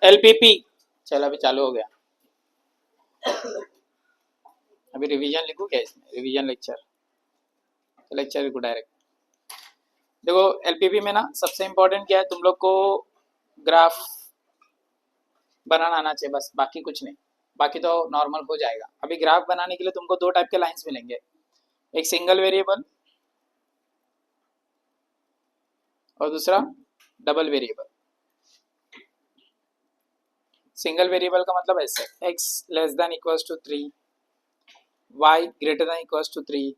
LPP. चलो अभी चालू हो गया। अभी रिवीजन लिखूं क्या इसमें, रिवीजन लेक्चर, तो लेक्चर लिखूं डायरेक्ट। देखो एलपीपी में ना सबसे इम्पोर्टेंट क्या है, तुम लोग को ग्राफ बनाना आना चाहिए बस, बाकी कुछ नहीं। बाकी तो नॉर्मल हो जाएगा। अभी ग्राफ बनाने के लिए तुमको दो टाइप के लाइंस मिलेंगे, एक सिंगल वेरिएबल और दूसरा डबल वेरिएबल। सिंगल वेरिएबल का मतलब ऐसे, x less than equals to 3, y greater than equals to 3,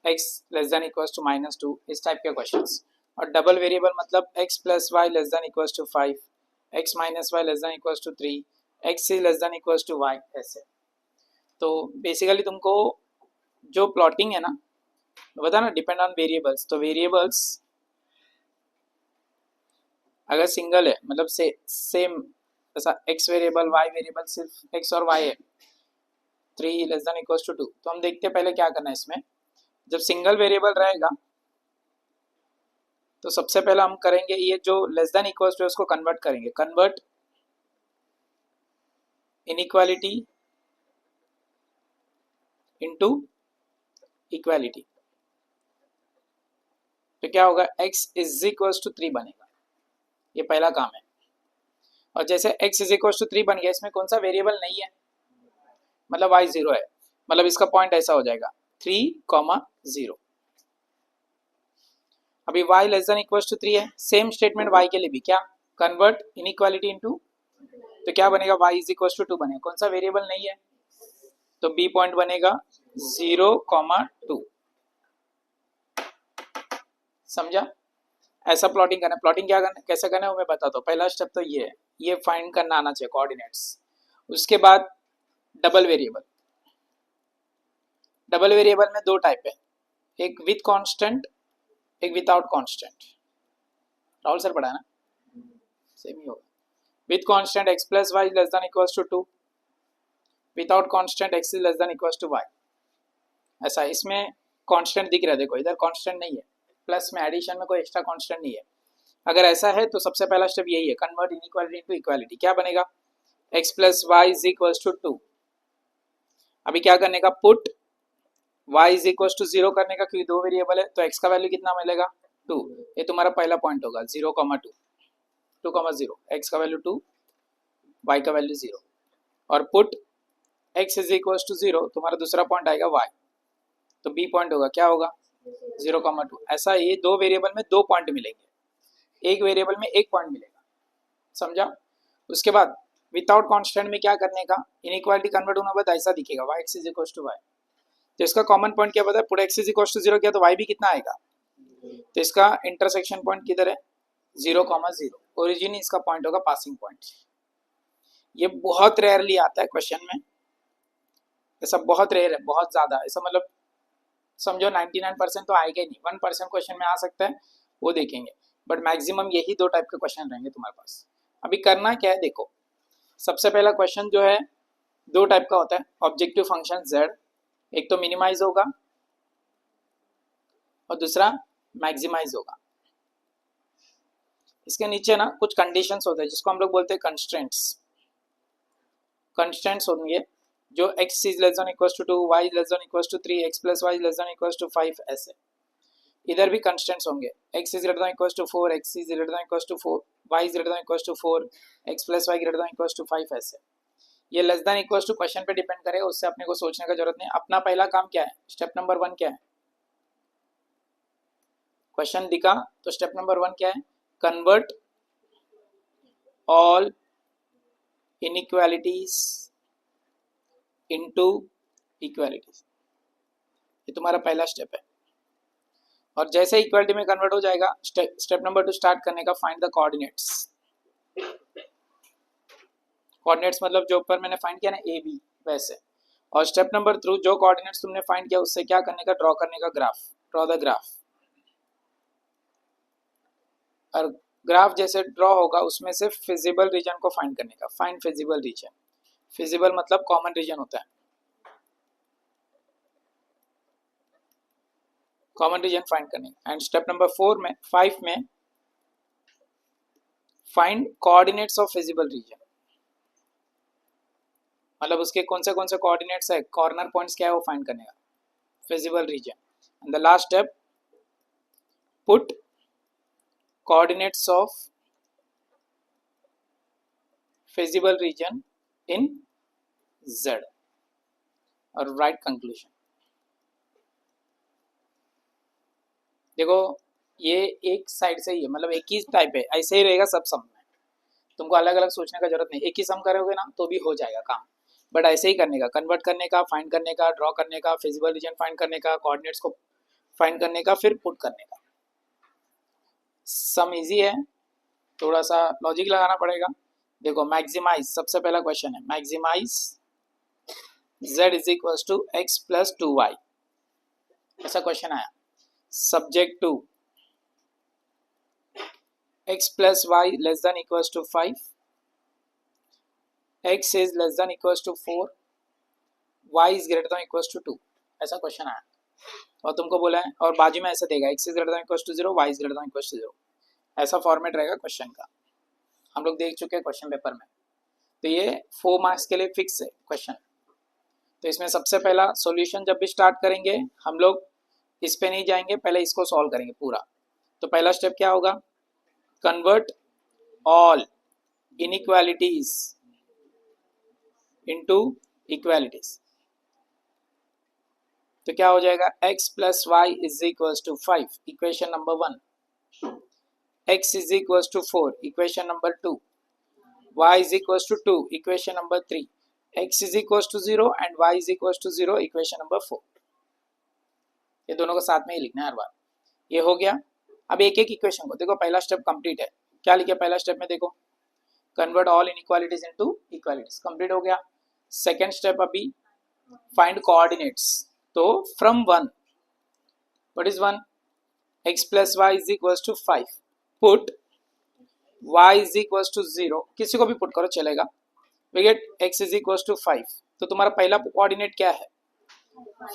x less than equals to -2, इस टाइप के क्वेश्चंस। और डबल वेरिएबल मतलब x plus y less than equals to 5, x minus y less than equals to 3, x less than equals to y, ऐसे। तो basically तुमको जो plotting है ना, बता ना, डिपेंड ऑन वेरिएबल्स। तो वेरिएबल्स अगर सिंगल है मतलब सेम, ऐसा x वेरिएबल y वेरिएबल सिर्फ x और y है, 3 लेस देन इक्वल्स टू 2, तो हम देखते हैं पहले क्या करना है इसमें। जब सिंगल वेरिएबल रहेगा तो सबसे पहले हम करेंगे ये जो लेस देन इक्वल्स टू, उसको कन्वर्ट करेंगे, कन्वर्ट इनइक्वालिटी इनटू इक्वालिटी। तो क्या होगा, x इज इक्वल्स टू 3 बनेगा, ये पहला काम है। और जैसे x इज इक्वल्स टू 3 बन गया, इसमें कौन सा वेरिएबल नहीं है, मतलब y 0 है, मतलब इसका पॉइंट ऐसा हो जाएगा 3, 0। अभी y less than equals to 3 है, सेम स्टेटमेंट y के लिए भी, क्या, कन्वर्ट इनइक्वालिटी इनटू, तो क्या बनेगा, y इज इक्वल्स टू 2 बनेगा, कौन सा वेरिएबल नहीं है, तो b पॉइंट बनेगा 0, 2। समझा? ऐसा प्लॉटिंग करना है। प्लॉटिंग क्या करना, कैसे करना है वो मैं बताता हूँ। पहला स्टेप तो ये है, ये फाइंड करना आना चाहिए कोऑर्डिनेट्स। उसके बाद डबल वेरिएबल। डबल वेरिएबल में दो टाइप है, एक विथ कांस्टेंट, एक विदाउट कांस्टेंट। राहुल सर पढ़ा ना, सेम ही होगा। With constant x plus y less than equals to 2, without constant x less than equals to y। ऐसा, इसमें कांस्टेंट दिख रहा है, देखो इधर कांस्टेंट नहीं है, प्लस में एडिशन में कोई एक्स्ट्रा कांस्टेंट नहीं है। अगर ऐसा है तो सबसे पहला स्टेप यही है, कन्वर्ट इनइक्वालिटी इनटू इक्वालिटी। क्या बनेगा, x plus y is equals to 2। अभी क्या करने का, put y is equals to 0 करने का, क्योंकि दो वेरिएबल है तो x का वैल्यू कितना मिलेगा, 2। ये तुम्हारा पहला पॉइंट होगा, 0, 2, 0, x का वैल्यू 2, y का वैल्यू 0। और put x is equals to 0, तुम्हारा दूसरा पॉइंट आएगा y, तो b पॉइंट होगा, क्या होगा, 0, 2। ऐसा ये दो वेरिएबल में दो पॉइंट मिलेंगे, एक वेरिएबल में एक पॉइंट मिलेगा। समझा? उसके बाद विदाउट कांस्टेंट में क्या करने का, इनइक्वालिटी कन्वर्ट होने के बाद ऐसा दिखेगा, y is equals to y। तो इसका कॉमन पॉइंट क्या बताया, put x is equals to 0 किया तो y भी कितना आएगा, तो इसका इंटरसेक्शन पॉइंट किधर है, 0, 0। ओरिजिन इसका पॉइंट होगा, पासिंग पॉइंट। ये बहुत रेयरली आता है क्वेश्चन में, ऐसा बहुत रेयर है, बहुत ज्यादा, ऐसा मतलब समझो 99% तो आएगा ही नहीं, 1% क्वेश्चन में आ सकता है, वो देखेंगे। बट मैक्सिमम यही दो टाइप के क्वेश्चन रहेंगे तुम्हारे पास। अभी करना क्या है, देखो सबसे पहला क्वेश्चन जो है दो टाइप का होता है, ऑब्जेक्टिव फंक्शन z, एक तो मिनिमाइज होगा और दूसरा मैक्सिमाइज होगा। इसके नीचे ना कुछ कंडीशंस होते हैं जिसको हम लोग बोलते हैं कंस्ट्रेंट्स। कंस्ट्रेंट्स होंगे जो x is less than equals to 2, y less than equals to 3, x plus y less than equals to 5, ऐसे। इधर भी कंस्टेंट्स होंगे, x is greater than equals to 4, x is greater than equals to 4, y is greater than equals to 4, x plus y greater than equals to 5, ऐसे। ये less than equals to question पे depend करेगा, उससे अपने को सोचने का जरूरत नहीं। अपना पहला काम क्या है, स्टेप नंबर 1 क्या है, क्वेश्चन दिखा तो स्टेप नंबर 1 क्या है, convert all inequalities into equalities. ये तुम्हारा पहला स्टेप है। और जैसे इक्वालिटी में कन्वर्ट हो जाएगा, स्टेप नंबर 2 स्टार्ट करने का, फाइंड द कोऑर्डिनेट्स। कोऑर्डिनेट्स मतलब जो ऊपर मैंने फाइंड किया ना ए बी, वैसे। और स्टेप नंबर 3 जो कोऑर्डिनेट्स तुमने फाइंड किया उससे क्या करने का, ड्रॉ करने का ग्राफ, ड्रॉ द ग्राफ। और ग्राफ जैसे ड्रॉ होगा उसमें से फिजिबल रीजन को फाइंड करने का, फाइंड फिजिबल रीजन। फिजिबल मतलब कॉमन रीजन होता है, कॉमन रीजन फाइंड करने। एंड स्टेप नंबर 5 में find coordinates of feasible reason, मतलब उसके कौन से कोऑर्डिनेट्स है, कॉर्नर पॉइंट्स क्या है वो फाइंड करने का feasible region. And the last step, put coordinates of feasible region in Z और राइट कंक्लूजन. देखो ये एक साइड से ही है, मतलब एक ही टाइप है, ऐसे ही रहेगा सब सम में, तुमको अलग अलग सोचने का जरूरत नहीं, एक ही सम करोगे ना तो भी हो जाएगा काम, बट ऐसे ही करने का, कन्वर्ट करने का, फाइंड करने का, ड्रॉ करने का, फिजिबल रीजन फाइंड करने का, कोऑर्डिनेट्स को फाइंड करने का, फिर पुट करने का. सम इजी है, थोड़ा सा लॉजिक लगाना पड़ेगा. देखो मैक्सिमाइज, सबसे पहला क्वेश्चन है maximize z is equal to x plus 2y, ऐसा क्वेश्चन आया. Subject to x plus y less than equals to 5, x is less than equals to 4, y is greater than equals to 2, ऐसा question आया और तुमको बोला है, और बाजू में ऐसा देगा x is greater than equals to 0, y is greater than equals to 0, ऐसा फॉर्मेट रहेगा क्वेश्चन का. हम लोग देख चुके हैं क्वेश्चन पेपर में, तो ये 4 मार्क्स के लिए फिक्स है क्वेश्चन. तो इसमें सबसे पहला सॉल्यूशन जब भी स्टार्ट करेंगे हम लोग इस पे नहीं जाएंगे, पहले इसको सॉल्व करेंगे पूरा. तो पहला स्टेप क्या होगा, convert all inequalities into equalities. तो क्या हो जाएगा, x plus y is equals to 5, equation number 1, x is equals to 4, equation number 2, y is equals to 2, equation number 3, x is equals to 0 and y is equals to 0, equation number 4. ये दोनों को साथ में ही लिखना है हर बार. ये हो गया. अब एक एक इक्वेशन को देखो, पहला स्टेप कंप्लीट है. क्या लिखे पहला स्टेप में, देखो convert all inequalities into equalities, complete हो गया. सेकेंड स्टेप अभी फाइंड कोऑर्डिनेट्स. तो from 1, what is 1, x plus y is equals to 5, put y is equals to 0, किसी को भी पुट करो चलेगा, we get x is equals to 5. तो तुम्हारा पहला कोऑर्डिनेट क्या है,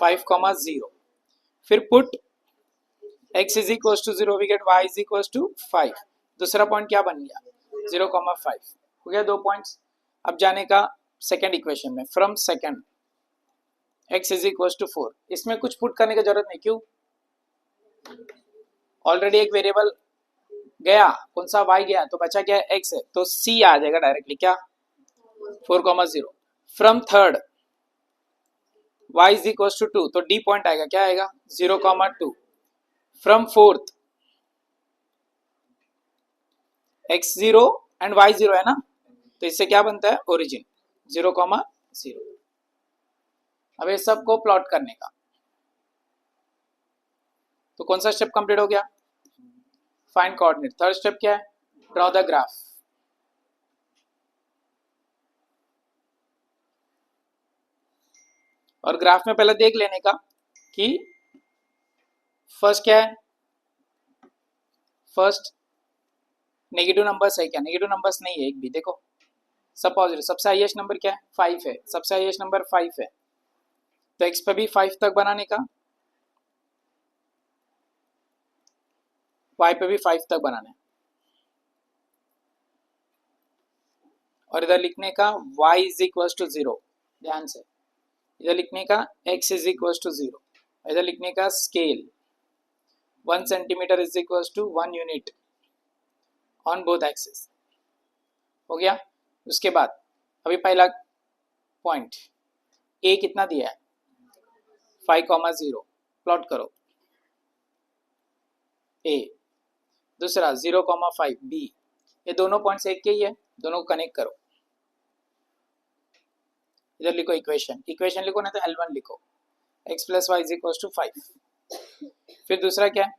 5,0. फिर put x is equals to 0, we get y is equals to 5. दूसरा पॉइंट क्या बन गया, 0,5. हो गया 2 पॉइंट्स. अब जाने का सेकेंड इक्वेशन में, from second x is equal to 4, इसमें कुछ पुट करने की जरूरत नहीं, क्यों, ऑलरेडी एक वेरिएबल गया, कौन सा y गया, तो बचा क्या है x है, तो c आ जाएगा डायरेक्टली, क्या 4,0. From third y is equal to 2, तो d पॉइंट आएगा, क्या आएगा 0,2. From fourth x0 and y0 है ना, तो इससे क्या बनता है, ओरिजिन 0,0. अब ये सबको प्लॉट करने का, तो कौन सा स्टेप कंप्लीट हो गया, फाइंड कोऑर्डिनेट. थर्ड स्टेप क्या है, ड्रॉ द ग्राफ. और ग्राफ में पहले देख लेने का कि फर्स्ट क्या है, फर्स्ट नेगेटिव नंबर्स है क्या, नेगेटिव नंबर्स नहीं है एक भी, देखो सब पॉजिटिव. सबसे हाईएस्ट नंबर क्या है, 5 है, सबसे हाईएस्ट नंबर 5 है, तो x पे भी 5 तक बनाने का, y पे भी 5 तक बनाना है, और इधर लिखने का y इज इक्वल टू 0, ध्यान से इधर लिखने का x इज इक्वल टू 0, इधर लिखने का scale 1 centimetre is equal to 1 unit on both axis. हो गया. उसके बाद अभी पहला पॉइंट a कितना दिया है, 5,0, प्लॉट करो a. दूसरा 0,5 b, ये दोनों पॉइंट्स एक के ही है, दोनों को कनेक्ट करो. इधर लिखो इक्वेशन, इक्वेशन लिखो ना तो L1 लिखो, x plus y is equal to 5. फिर दूसरा क्या है,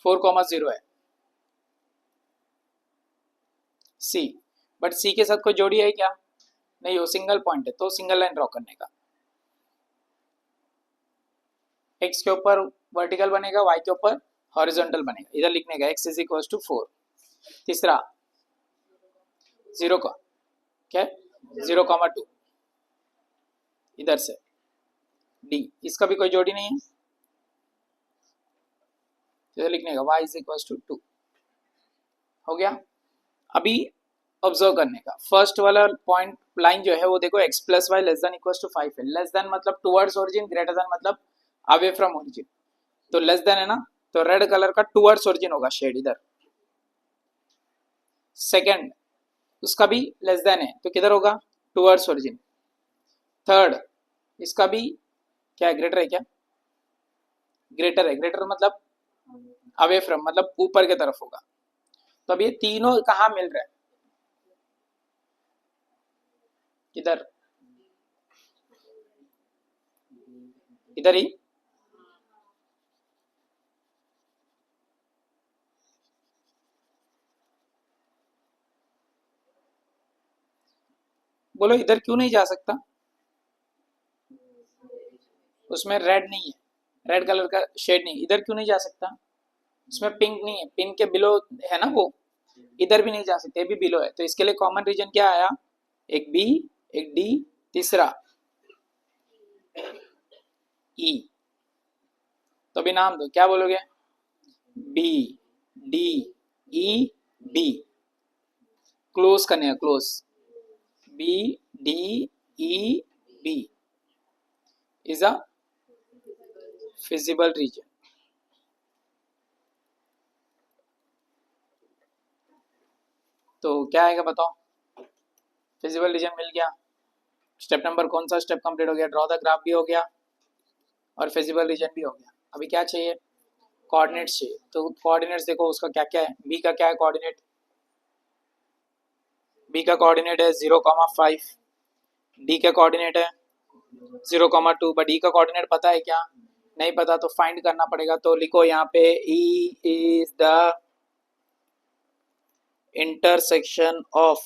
4,0 है c, बट c के साथ कोई जोड़ी है क्या, नहीं, वो सिंगल पॉइंट है, तो सिंगल लाइन ड्रॉ करने का. x के ऊपर वर्टिकल बनेगा, y के ऊपर हॉरिजॉन्टल बनेगा. इधर लिखने का x इज इक्वल टू 4. तीसरा 0 का क्या, 0,2, इधर से d, इसका भी कोई जोड़ी नहीं है, इधर लिखने का y इज इक्वल टू 2. हो गया. अभी ऑब्जर्व करने का फर्स्ट वाला पॉइंट लाइन जो है वो देखो x plus y less than equal to 5 है। लेस देन मतलब टुवर्ड्स ओरिजिन, ग्रेटर देन मतलब अवे फ्रॉम ओरिजिन। तो लेस देन है ना, तो रेड कलर का टुवर्ड्स ओरिजिन होगा शेड इधर। सेकंड उसका भी लेस देन है तो किधर होगा, टुवर्ड्स ओरिजिन। थर्ड इसका भी क्या है, ग्रेटर है क्या, ग्रेटर है। ग्रेटर मतलब अवे फ्रॉम मतलब ऊपर की तरफ होगा। तो अब ये तीनों कहाँ मिल रहा है, किधर, इधर ही। बोलो इधर क्यों नहीं जा सकता, उसमें रेड नहीं है, रेड कलर का शेड नहीं, इधर क्यों नहीं जा सकता, उसमें पिंक नहीं है, पिंक के बिलो है ना वो, इधर भी नहीं जा सकते, भी बिलो है। तो इसके लिए कॉमन रीजन क्या आया, एक बी, एक डी, तीसरा ई। तो अभी नाम दो, क्या बोलोगे, B D E B, close करने का, close, B D E B is a feasible region. तो क्या आएगा बताओ, फिजिबल रीजन मिल गया। स्टेप नंबर कौन सा स्टेप कंप्लीट हो गया, ड्रॉ द ग्राफ भी हो गया और फिजिबल रीजन भी हो गया। अभी क्या चाहिए, कोऑर्डिनेट्स चाहिए। तो कोऑर्डिनेट्स देखो उसका क्या क्या है, बी का क्या है कोऑर्डिनेट, बी का कोऑर्डिनेट है 0,5, डी का कोऑर्डिनेट है 0,2, बट ई का कोऑर्डिनेट पता है क्या, नहीं पता, तो फाइंड करना पड़ेगा। तो लिखो यहाँ पे E is the intersection of,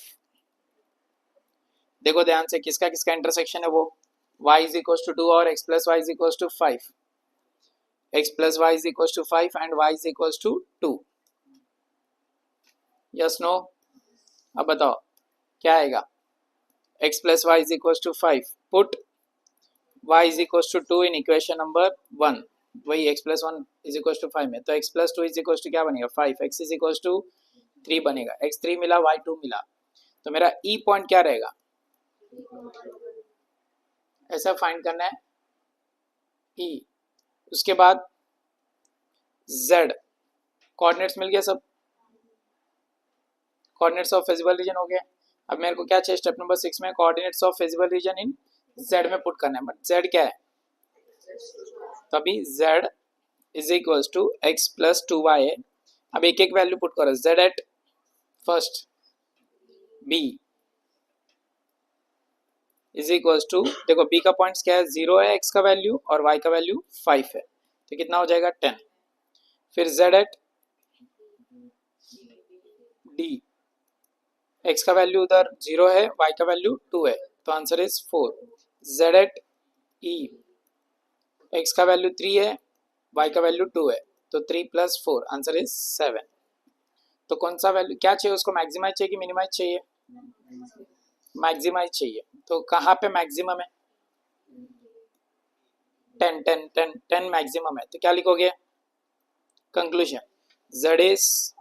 देखो ध्यान से किसका किसका इंटरसेक्शन है वो, y इज इक्वल टू 2 और x plus y is equal to 5, x plus y is equal to 5 and y is equal to 2। Yes no, अब बताओ क्या आएगा, x plus y is equal to 5, put y is equal to 2 in equation number 1, वही x plus 1 is equal to 5 में, तो x plus 2 is equal to क्या बनेगा 5, x is equal to 3 बनेगा, x 3 मिला y 2 मिला। तो मेरा ई पॉइंट क्या रहेगा, ऐसा फाइंड करना है ई। उसके बाद z, कोऑर्डिनेट्स मिल गया सब, कोऑर्डिनेट्स ऑफ फिजिबल रीजन हो गए। अब मेरे को क्या चाहिए स्टेप नंबर 6 में, coordinates of feasible region in z में पुट करना है, बट z क्या है, तभी z is equal to x plus 2y है। अब एक एक वैल्यू पुट करो, z at first b is equal to, देखो b का पॉइंट्स क्या है, 0 है, x का वैल्यू और y का वैल्यू 5 है, तो कितना हो जाएगा 10। फिर z एट d, x का वैल्यू उधर 0 है, y का वैल्यू 2 है, तो answer is 4। z at e, x का वैल्यू 3 है, y का वैल्यू 2 है, तो 3 प्लस 4 आंसर इज 7। तो कौन सा वैल्यू क्या चाहिए उसको, मैक्सिमाइज चाहिए कि मिनिमाइज चाहिए, मैक्सिमाइज चाहिए। तो कहाँ पे मैक्सिमम है, 10 10 10 10 मैक्सिमम है, तो क्या लिखोगे, conclusion z is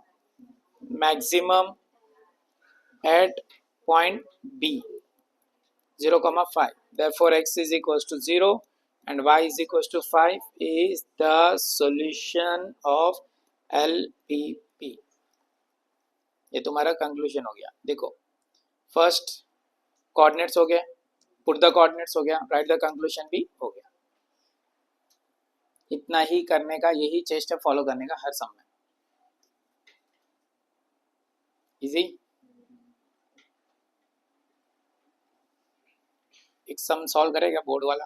maximum at point b 0,5, therefore x is equals to 0 and y is equals to 5 is the solution of LPP। ये तुम्हारा कंक्लूजन हो गया। देखो फर्स्ट कोऑर्डिनेट्स हो गए, पुट द कोऑर्डिनेट्स हो गया, राइट द कंक्लूजन भी हो गया। इतना ही करने का, यही चेस्ट है फॉलो करने का हर समय, इजी। एक सम सॉल्व करेगा बोर्ड वाला,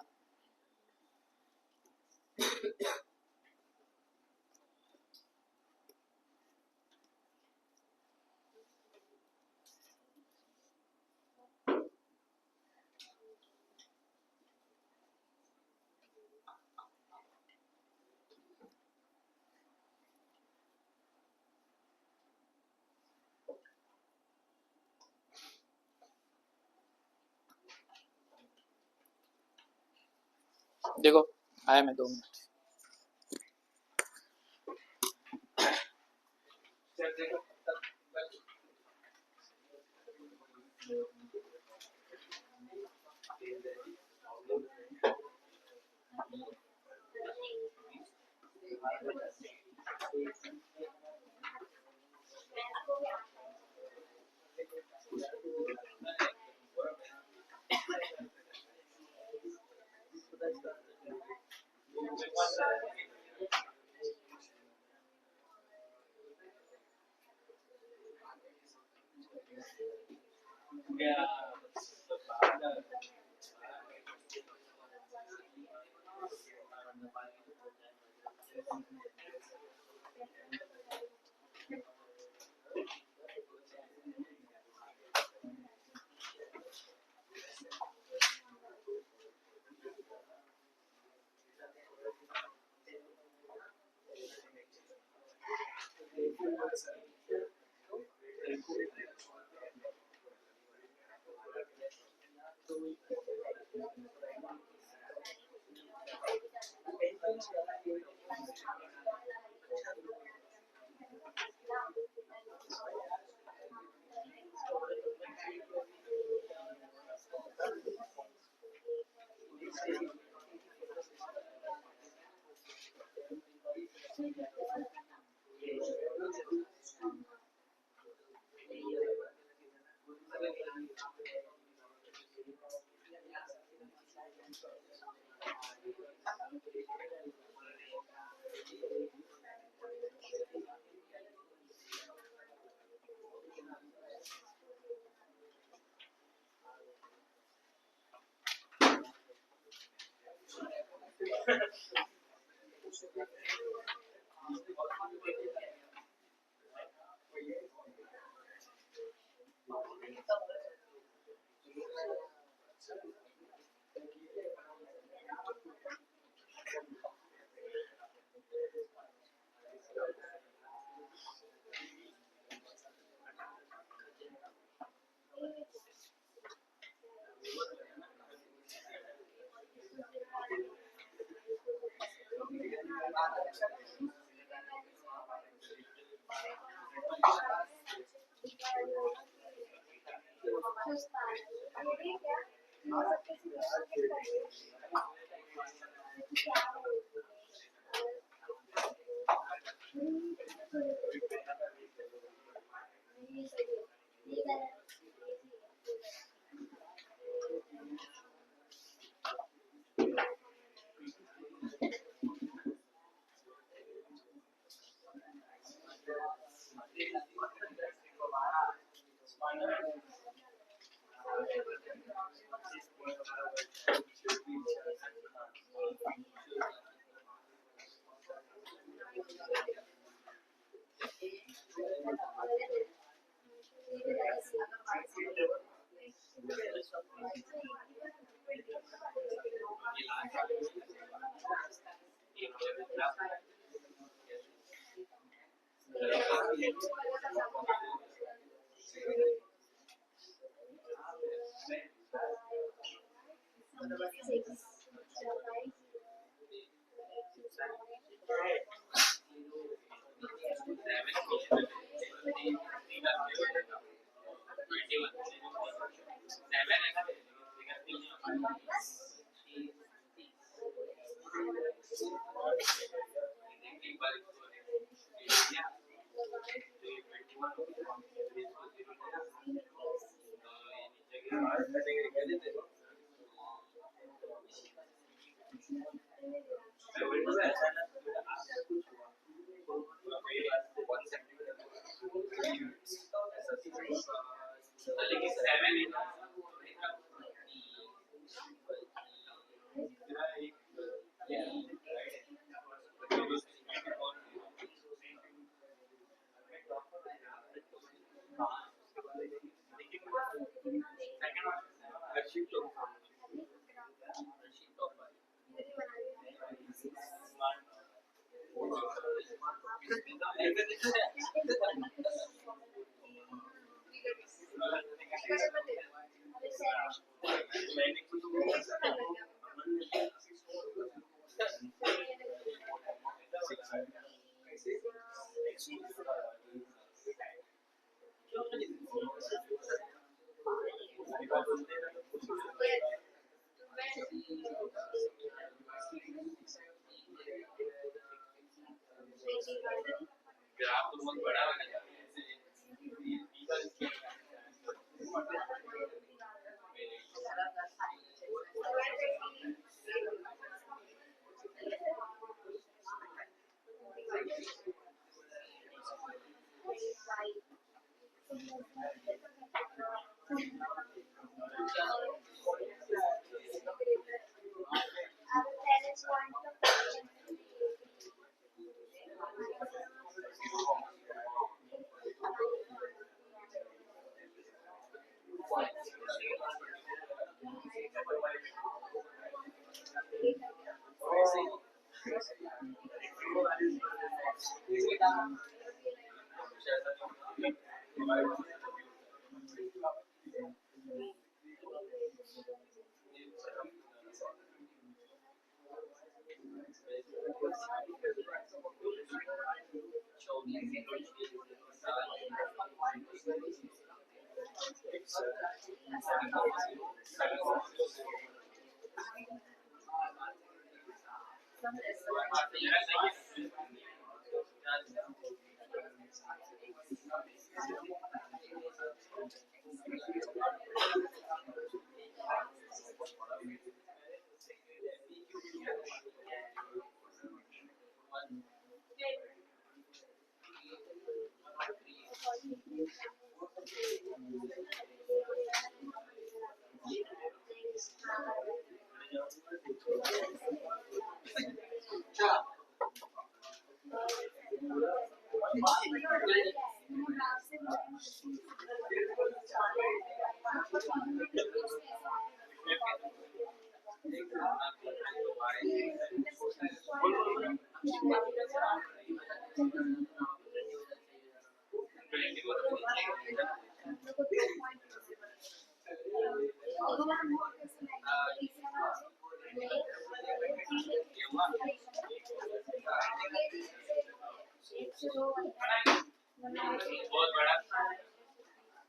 देखो आया मैं 2 मिनट।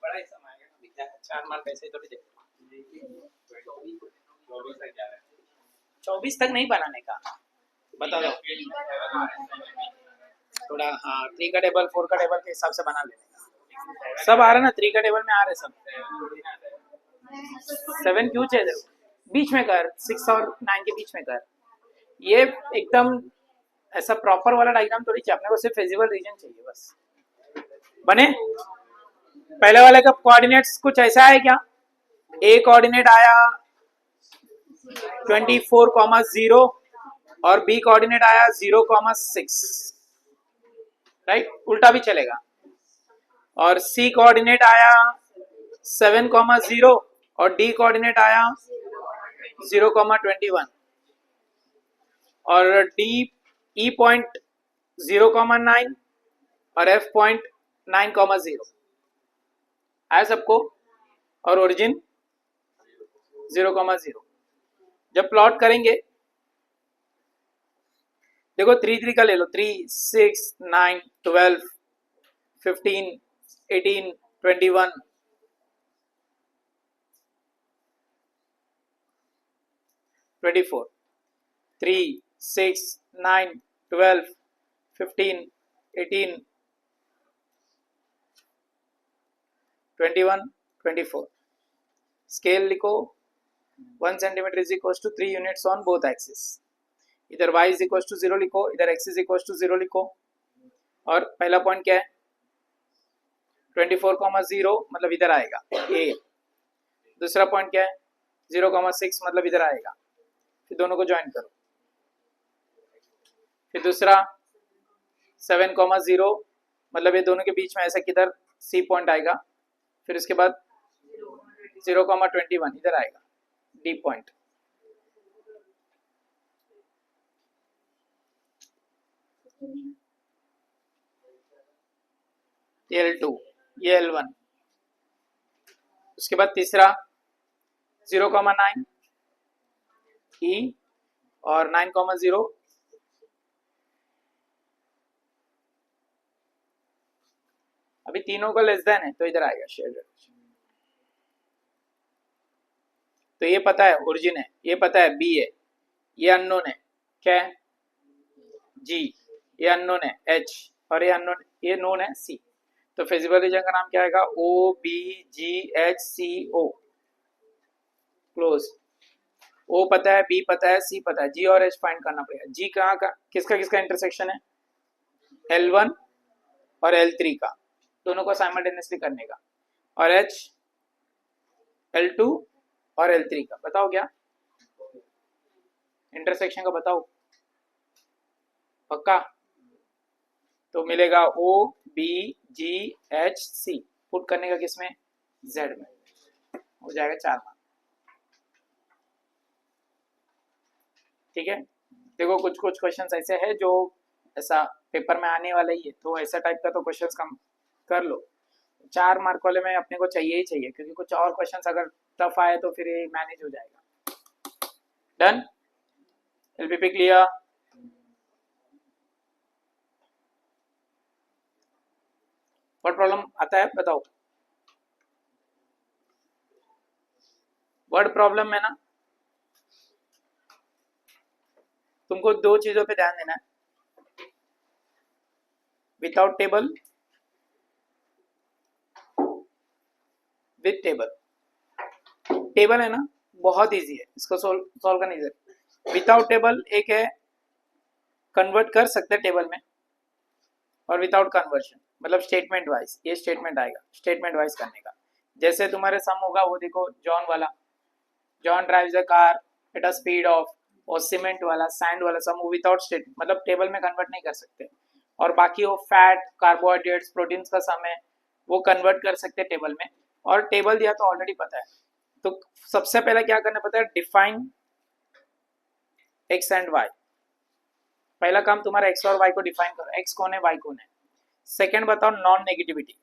बड़ा ही समय आएगा, 4 मार्क ऐसे ही थोड़ी दे। 24 तक नहीं बनाने का, बता दो थोड़ा। हाँ, 3 का टेबल 4 का टेबल के हिसाब से बना लेने का। सब आ रहा ना, 3 का टेबल में आ रहे सब। 7 क्यों चाहिए, बीच में कर, 6 और 9 के बीच में कर। ये एकदम ऐसा प्रॉपर वाला डायग्राम थोड़ी चाहिए, अपने को सिर्फ फिजिबल रीजन चाहिए बस। बने पहले वाले का कोऑर्डिनेट्स कुछ ऐसा है क्या? ए कोऑर्डिनेट आया 24,0 और बी कोऑर्डिनेट आया 0,6, राइट, उल्टा भी चलेगा। और सी कोऑर्डिनेट आया 7,0 और डी कोऑर्डिनेट आया 0,21 और डी ई पॉइंट 0,9 और एफ पॉइंट 9,0 आया सबको, और ओरिजिन 0,0। जब प्लॉट करेंगे देखो 3 का ले लो, 3, 6, 9, 12, 15, 18, 21, 24, 3, 6, 9, 12, 15, 18, 21, 24। स्केल लिखो, 1 centimetre is equal to 3 units on both axis. इधर y इज इक्वल टू 0 लिखो, इधर x इज इक्वल टू 0 लिखो। और पहला पॉइंट क्या है, 24,0 मतलब इधर आएगा a। दूसरा पॉइंट क्या है, 0,6 मतलब इधर आएगा। फिर दोनों को ज्वाइन करो। फिर दूसरा 7,0 मतलब ये दोनों के बीच में ऐसा किधर c पॉइंट आएगा। फिर उसके बाद 0,21 इधर आएगा d पॉइंट। L2 ये L1। उसके बाद तीसरा 0,9 E और 9,0 अभी तीनों का लेस देन है तो इधर आएगा शेड। तो ये पता है ओरिजिन है, ये पता है B है, ये अननोन है क्या है G, ये अननोन है H और ये अननोन, ये नोन है C। तो फिजिबल रीजन का नाम क्या आएगा, OBGHCO क्लोज। O पता है, B पता है, C पता है, G और H फाइंड करना पड़ेगा। G कहाँ का, किसका किसका इंटरसेक्शन है, L1 और L3 का, दोनों को साइमल्टेनियसली करने का। और H L2 और L3 का। बताओ क्या इंटरसेक्शन का, बताओ पक्का। तो मिलेगा OBGHC, पुट करने का किसमें, Z में। हो जाएगा 4 मार्क। ठीक है, देखो कुछ कुछ क्वेश्चंस ऐसे हैं जो ऐसा पेपर में आने वाला ही है, तो ऐसा टाइप का तो क्वेश्चंस कम कर लो। 4 मार्क वाले में अपने को चाहिए ही चाहिए, क्योंकि कुछ और क्वेश्चंस अगर टफ आए तो फिर ये मैनेज हो जाएगा। Done, LPP clear. What problem आता है बताओ। वर्ड प्रॉब्लम में ना तुमको 2 चीजों पे ध्यान देना है, without table, with table. Table है ना बहुत इजी है, इसको सॉल्व करना इजी है। विदाउट टेबल एक है कन्वर्ट कर सकते हैं टेबल में, और विदाउट कन्वर्शन मतलब स्टेटमेंट वाइज, ये स्टेटमेंट आएगा स्टेटमेंट वाइज करने का। जैसे तुम्हारे सम होगा वो देखो, जॉन वाला, John drives a car at a speed of, और सीमेंट वाला सैंड वाला सम, वो विदाउट स्टेट मतलब टेबल में कन्वर्ट नहीं कर सकते। और बाकी वो फैट कार्बोहाइड्रेट्स प्रोटीन्स का सम है, वो कन्वर्ट कर सकते हैं टेबल में। और टेबल दिया तो ऑलरेडी पता है, तो सबसे पहले क्या करना पड़ता है, डिफाइन एक्स एंड वाई। पहला काम तुम्हारा एक्स और वाई को डिफाइन करो, एक्स कौन है वाई कौन है। सेकंड बताओ नॉन नेगेटिविटी।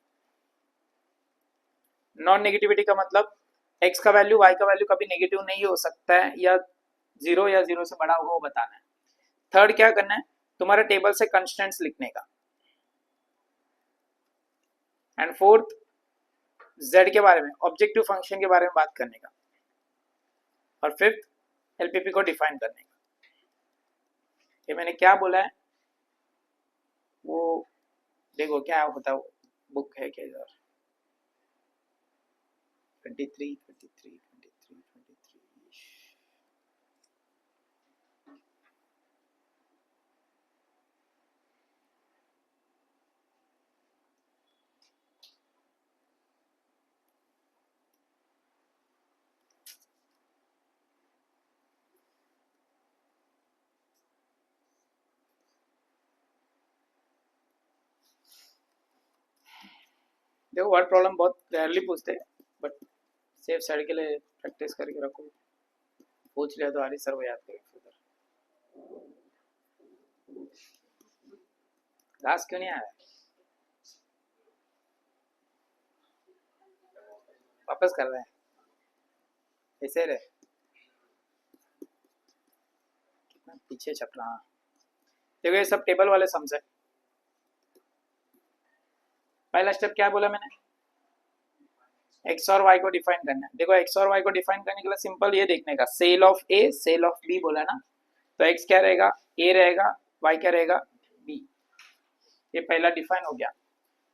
नॉन नेगेटिविटी का मतलब एक्स का वैल्यू वाई का वैल्यू कभी नेगेटिव नहीं हो सकता है, या जीरो से बड़ा होगा वो बताना है। थर्ड क्या करना है, तुम्हारे टेबल से कंस्टेंट्स लिखने का। एंड फोर्थ जेड के बारे में, ऑब्जेक्टिव फंक्शन के बारे में बात करने का। और फिफ्थ एलपीपी को डिफाइन करने का। ये मैंने क्या बोला है वो देखो क्या होता है, वो बुक है क्या इधर, 23 देखो वर्ड प्रॉब्लम बहुत रेयरली पूछते हैं, बट सेफ साइड के लिए प्रैक्टिस करके रखो, पूछ लिया तो आरी सर वो याद करेंगे। घास क्यों नहीं आया, वापस कर रहे हैं ऐसे रहे, कितना पीछे छप रहा। देखो ये सब टेबल वाले सम्स है। पहला स्टेप क्या बोला मैंने, एक्स और वाई को डिफाइन करना है। देखो एक्स और वाई को डिफाइन करने के लिए सिंपल ये देखने का, sale of A sale of B बोला ना, तो एक्स क्या रहेगा ए रहेगा, वाई क्या रहेगा बी। ये पहला डिफाइन हो गया।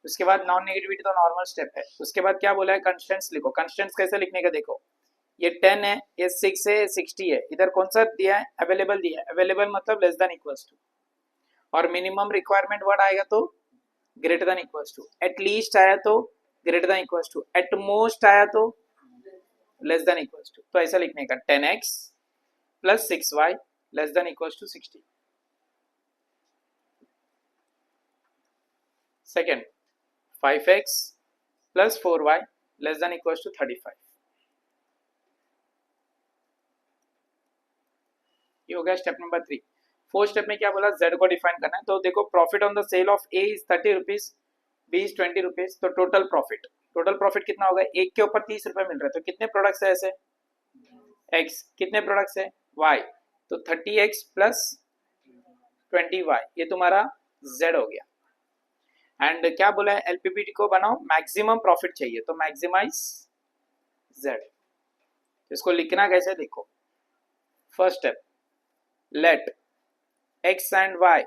उसके बाद नॉन नेगेटिविटी तो नॉर्मल स्टेप है। उसके बाद क्या बोला है, कंस्टेंट्स लिखो। कंस्टेंट्स कैसे लिखने का देखो, ये 10 है, ये 6 है, 60 है, इधर कौन सा दिया है अवेलेबल दिया है, अवेलेबल मतलब लेस देन इक्वल्स टू, और मिनिमम रिक्वायरमेंट वर्ड आएगा तो greater than equals to, at least आया तो greater than equals to, at most आया तो लेस देन इक्वल्स टू। तो ऐसा लिखने का 10x plus 6y less than equals to 60। Second 5x plus 4y less than equals to 35। ये हो गया स्टेप नंबर 3। फोर्थ स्टेप में क्या बोला, z को डिफाइन करना है। तो देखो profit on the sale of a is 30 rupees, b is 20 rupees, तो टोटल प्रॉफिट कितना होगा, एक के ऊपर 30 रुपए मिल रहे हैं, तो कितने प्रोडक्ट्स है ऐसे x, कितने प्रोडक्ट्स है y, तो 30x प्लस 20y, ये तुम्हारा z हो गया। एंड क्या बोला है, एलपीपीटी को बनाओ, मैक्सिमम प्रॉफिट चाहिए, तो मैक्सिमाइज z। इसको लिखना कैसे देखो, first step, let x and y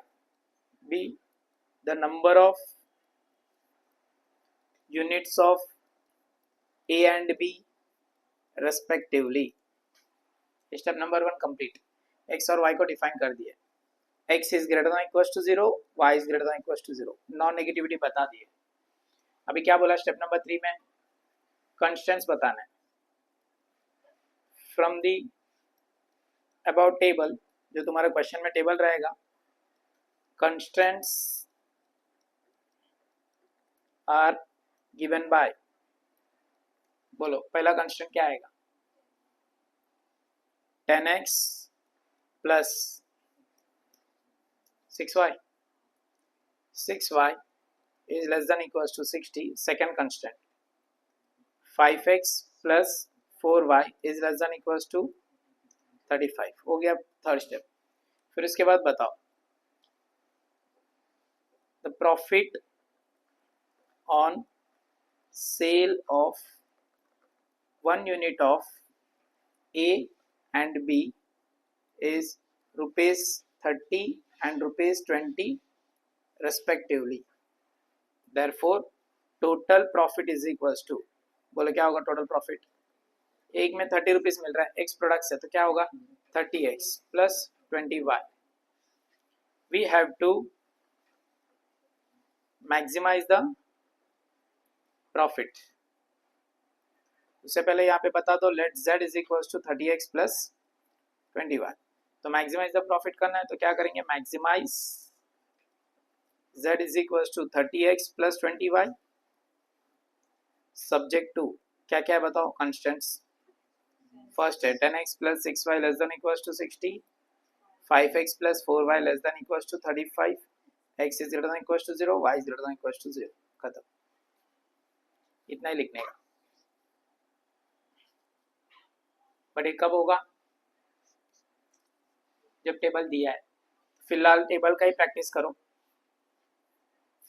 be the number of units of a and b respectively। Step number 1 complete. x और y को डिफाइन कर दिए, x is greater than equals to 0, y is greater than equals to 0, non negativity बता दिए। अभी क्या बोला step number 3 में, कंस्टेंट्स बताना है। फ्रॉम दी अबाउट टेबल, जो तुम्हारे क्वेश्चन में टेबल रहेगा, constraints are given by बोलो पहला कंस्टेंट क्या आएगा? 10x plus 6y, 6y is less than equals to 60. Second constant 5x plus 4y is less than equals to 35 हो गया थर्ड स्टेप। फिर इसके बाद बताओ the profit on sale of 1 unit of A and B is rupees 30 and rupees 20 respectively. Therefore, total profit is equals to, बोलो क्या होगा total profit? एक में 30 रुपीज मिल रहा है एक्स प्रोडक्ट से, तो क्या होगा 30x plus 20y। We have to maximize the profit. उससे पहले यहाँ पे बता दो let z is equals to 30x plus 20y। तो मैक्सिमाइज द प्रॉफिट करना है तो क्या करेंगे, maximize z is equals to 30x plus 20y subject to क्या क्या है बताओ कंस्टेंट्स। फर्स्ट है 10x plus 6y less than equals to 60, 5x plus 4y less than equals to 35, x is greater than equals to 0, y is greater than equals to 0। खत्म, इतना ही लिखने का। But ये कब होगा, जब टेबल दिया है। फिलहाल टेबल का ही प्रैक्टिस करो,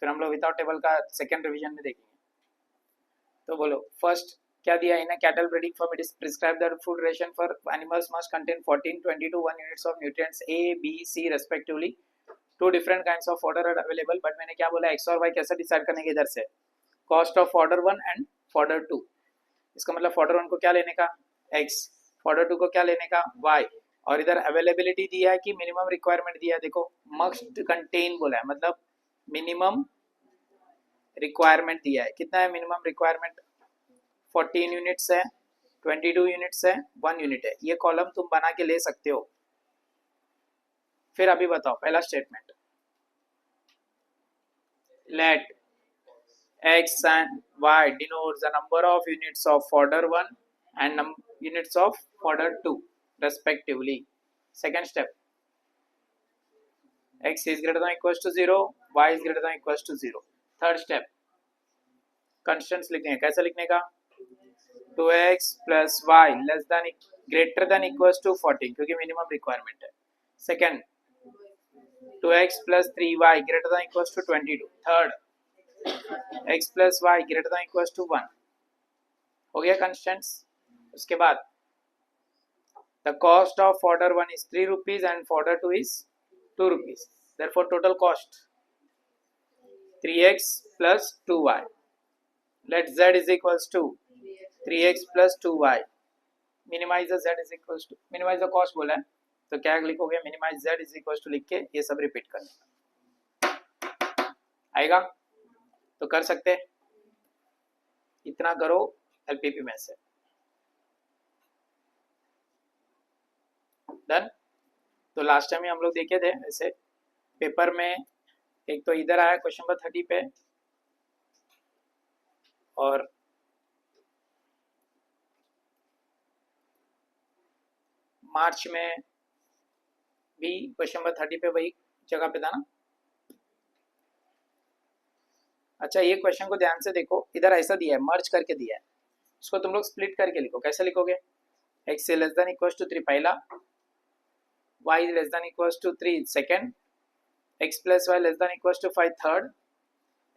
फिर हम लोग विदाउट टेबल का सेकेंड रिवीजन में देखेंगे। तो बोलो फर्स्ट क्या दिया है, in cattle breeding form it is prescribe that food ration for animals must contain 14, 20 to 1 units of nutrients A, B, C respectively. Two different kinds of fodder are available. But मैंने क्या बोला, x और y कैसे decide करने के इधर से, cost of fodder 1 and fodder 2। इसका मतलब फॉडर 1 को क्या लेने का x, फॉडर 2 को क्या लेने का y, और इधर अवेलेबिलिटी दिया है कि मिनिमम रिक्वायरमेंट दिया है। देखो मस्ट कंटेन बोला है, मतलब मिनिमम रिक्वायरमेंट दिया है। कितना है मिनिमम रिक्वायरमेंट, 14 यूनिट्स है, 22 यूनिट्स है, 1 यूनिट है। ये कॉलम तुम बना के ले सकते हो। फिर अभी बताओ पहला statement, let x and y denotes the number of units of fodder 1 and units of fodder 2 respectively. Second step, x is greater than equals to 0, y is greater than equals to 0. Third step, constants लिखने हैं। कैसे लिखने का, 2x plus y less than greater than equals to 14 क्योंकि minimum requirement है। Second 2x plus 3y greater than equals to 22। Third x plus y greater than equals to 1। हो गया constants। उसके बाद the cost of fodder 1 is 3 rupees and fodder 2 is 2 rupees, therefore total cost 3x plus 2y। let z is equals to 3x plus 2y। minimize the z is equals to, minimize the cost बोला है तो क्या लिखोगे, minimize z is equals to लिख के ये सब repeat करना आएगा। तो कर सकते, इतना करो एलपीपी में से। डन। तो लास्ट टाइम हम लोग देखे थे ऐसे पेपर में, एक तो इधर आया क्वेश्चन नंबर 30 पे, और मार्च में भी क्वेश्चन नंबर 30 पे वही जगह पे था ना। अच्छा ये क्वेश्चन को ध्यान से देखो, इधर ऐसा दिया है, मर्ज करके दिया है, इसको तुम लोग स्प्लिट करके लिखो। कैसे लिखोगे, x less than equals to 3 पहला, y less than equals to 3 second, x plus y less than equals to 5 third,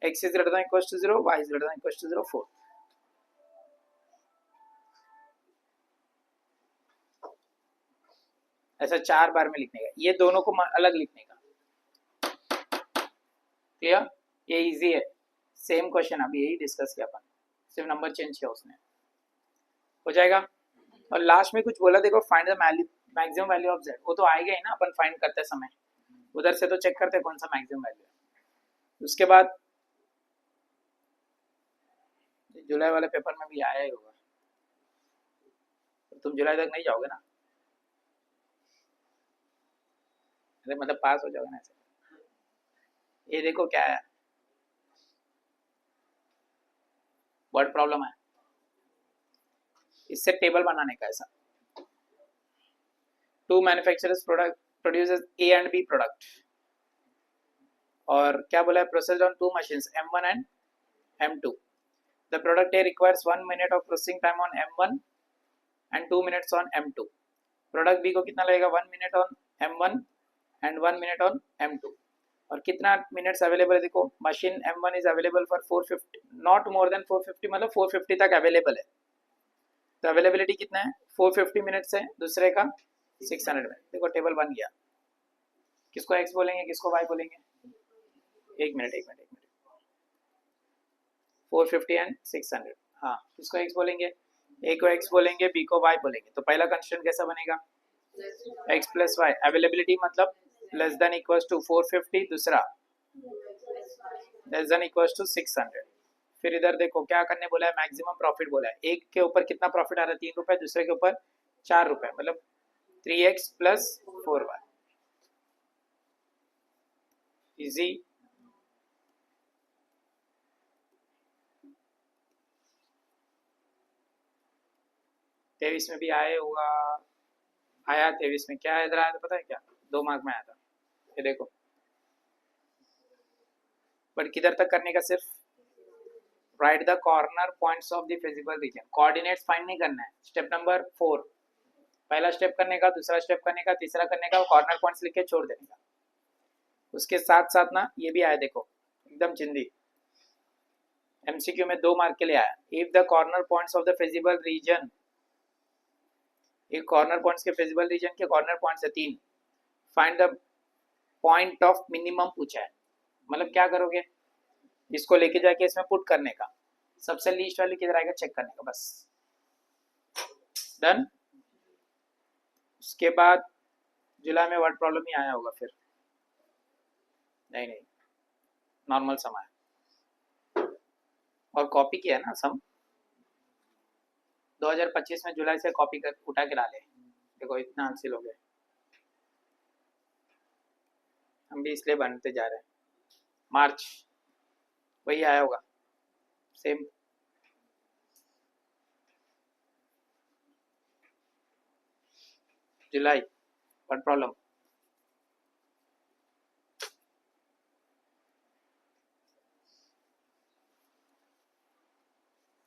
x is greater than equals to 0, y is greater than equals to 0 fourth. ऐसा 4 बार में लिखने का, ये दोनों को अलग लिखने का। क्लियर, ये इजी है, सेम क्वेश्चन अभी यही डिस्कस किया अपन, सिर्फ नंबर चेंज किया उसने, हो जाएगा। और लास्ट में कुछ बोला देखो, find the maximum value of z, वो तो आएगा ही ना अपन फाइंड करते समय, उधर से तो चेक करते कौन सा मैक्सिमम वैल्यू है। उसके बाद जुलाई वाले पेपर में भी आया ही होगा, तो तुम जुलाई तक नहीं जाओगे ना, अरे मतलब पास हो जाओगे ना ऐसे। ये देखो क्या है, वर्ड प्रॉब्लम है, इससे टेबल बनाने का ऐसा। Two manufacturers product produces A and B product, और क्या बोला है, processed on two machines M1 and M2. The product A requires 1 minute of processing time on M1 and 2 minutes on M2. Product B को कितना लगेगा, 1 minute on M1 and 1 minute on M2. और कितना minutes available है, देखो machine M1 is available for 450, not more then 450, मतलब 450 तक available है। तो अवेलेबिलिटी कितना है, 450 मिनट्स है, दूसरे का 600 मिनट। देखो टेबल बन गया। किसको X बोलेंगे, किसको Y बोलेंगे, एक मिनट 450 एंड 600, हाँ किसको X बोलेंगे, A को X बोलेंगे, B को Y बोलेंगे। तो पहला कंस्ट्रेंट कैसा बनेगा, X प्लस वाई, अवेलेबिलिटी मतलब लेस देन इक्वल्स टू 450, दूसरा लेस देन इक्वल्स टू 600। फिर इधर देखो क्या करने बोला है, मैक्सिमम प्रॉफिट बोला है। एक के ऊपर कितना प्रॉफिट आ रहा है, 3 रुपए, दूसरे के ऊपर 4 रुपए, मतलब 3x प्लस 4y, इजी। तेईस में भी आए होगा, आया 23 में, क्या इधर आया था पता है क्या, 2 मार्क में आया था, ये देखो। बट किधर तक करने का, सिर्फ right the corner points of the feasible region, coordinates find नहीं करना है। स्टेप नंबर 4, पहला स्टेप करने का, दूसरा स्टेप करने का, तीसरा करने का, कॉर्नर पॉइंट्स लिख के छोड़ देने का। उसके साथ साथ ना ये भी आया देखो, एकदम चिंदी, MCQ में 2 मार्क के लिए आया। If the corner points of the feasible region, एक कॉर्नर पॉइंट्स के फिजिबल रीजन के कॉर्नर पॉइंट्स है 3, find the point of minimum पूछा है। मतलब क्या करोगे, इसको लेके जाके इसमें पुट करने का, सबसे लीस्ट वाली किधर आएगा चेक करने का, बस डन। उसके बाद जुलाई में वर्ड प्रॉब्लम ही आया होगा, फिर नहीं नॉर्मल सम आया, और कॉपी किया ना सम 2025 में जुलाई से कॉपी कर उठा के डाले। देखो इतना हासिल हो गया, हम भी इसलिए बनते जा रहे हैं। मार्च वही आया होगा सेम, जुलाई वर्ड प्रॉब्लम।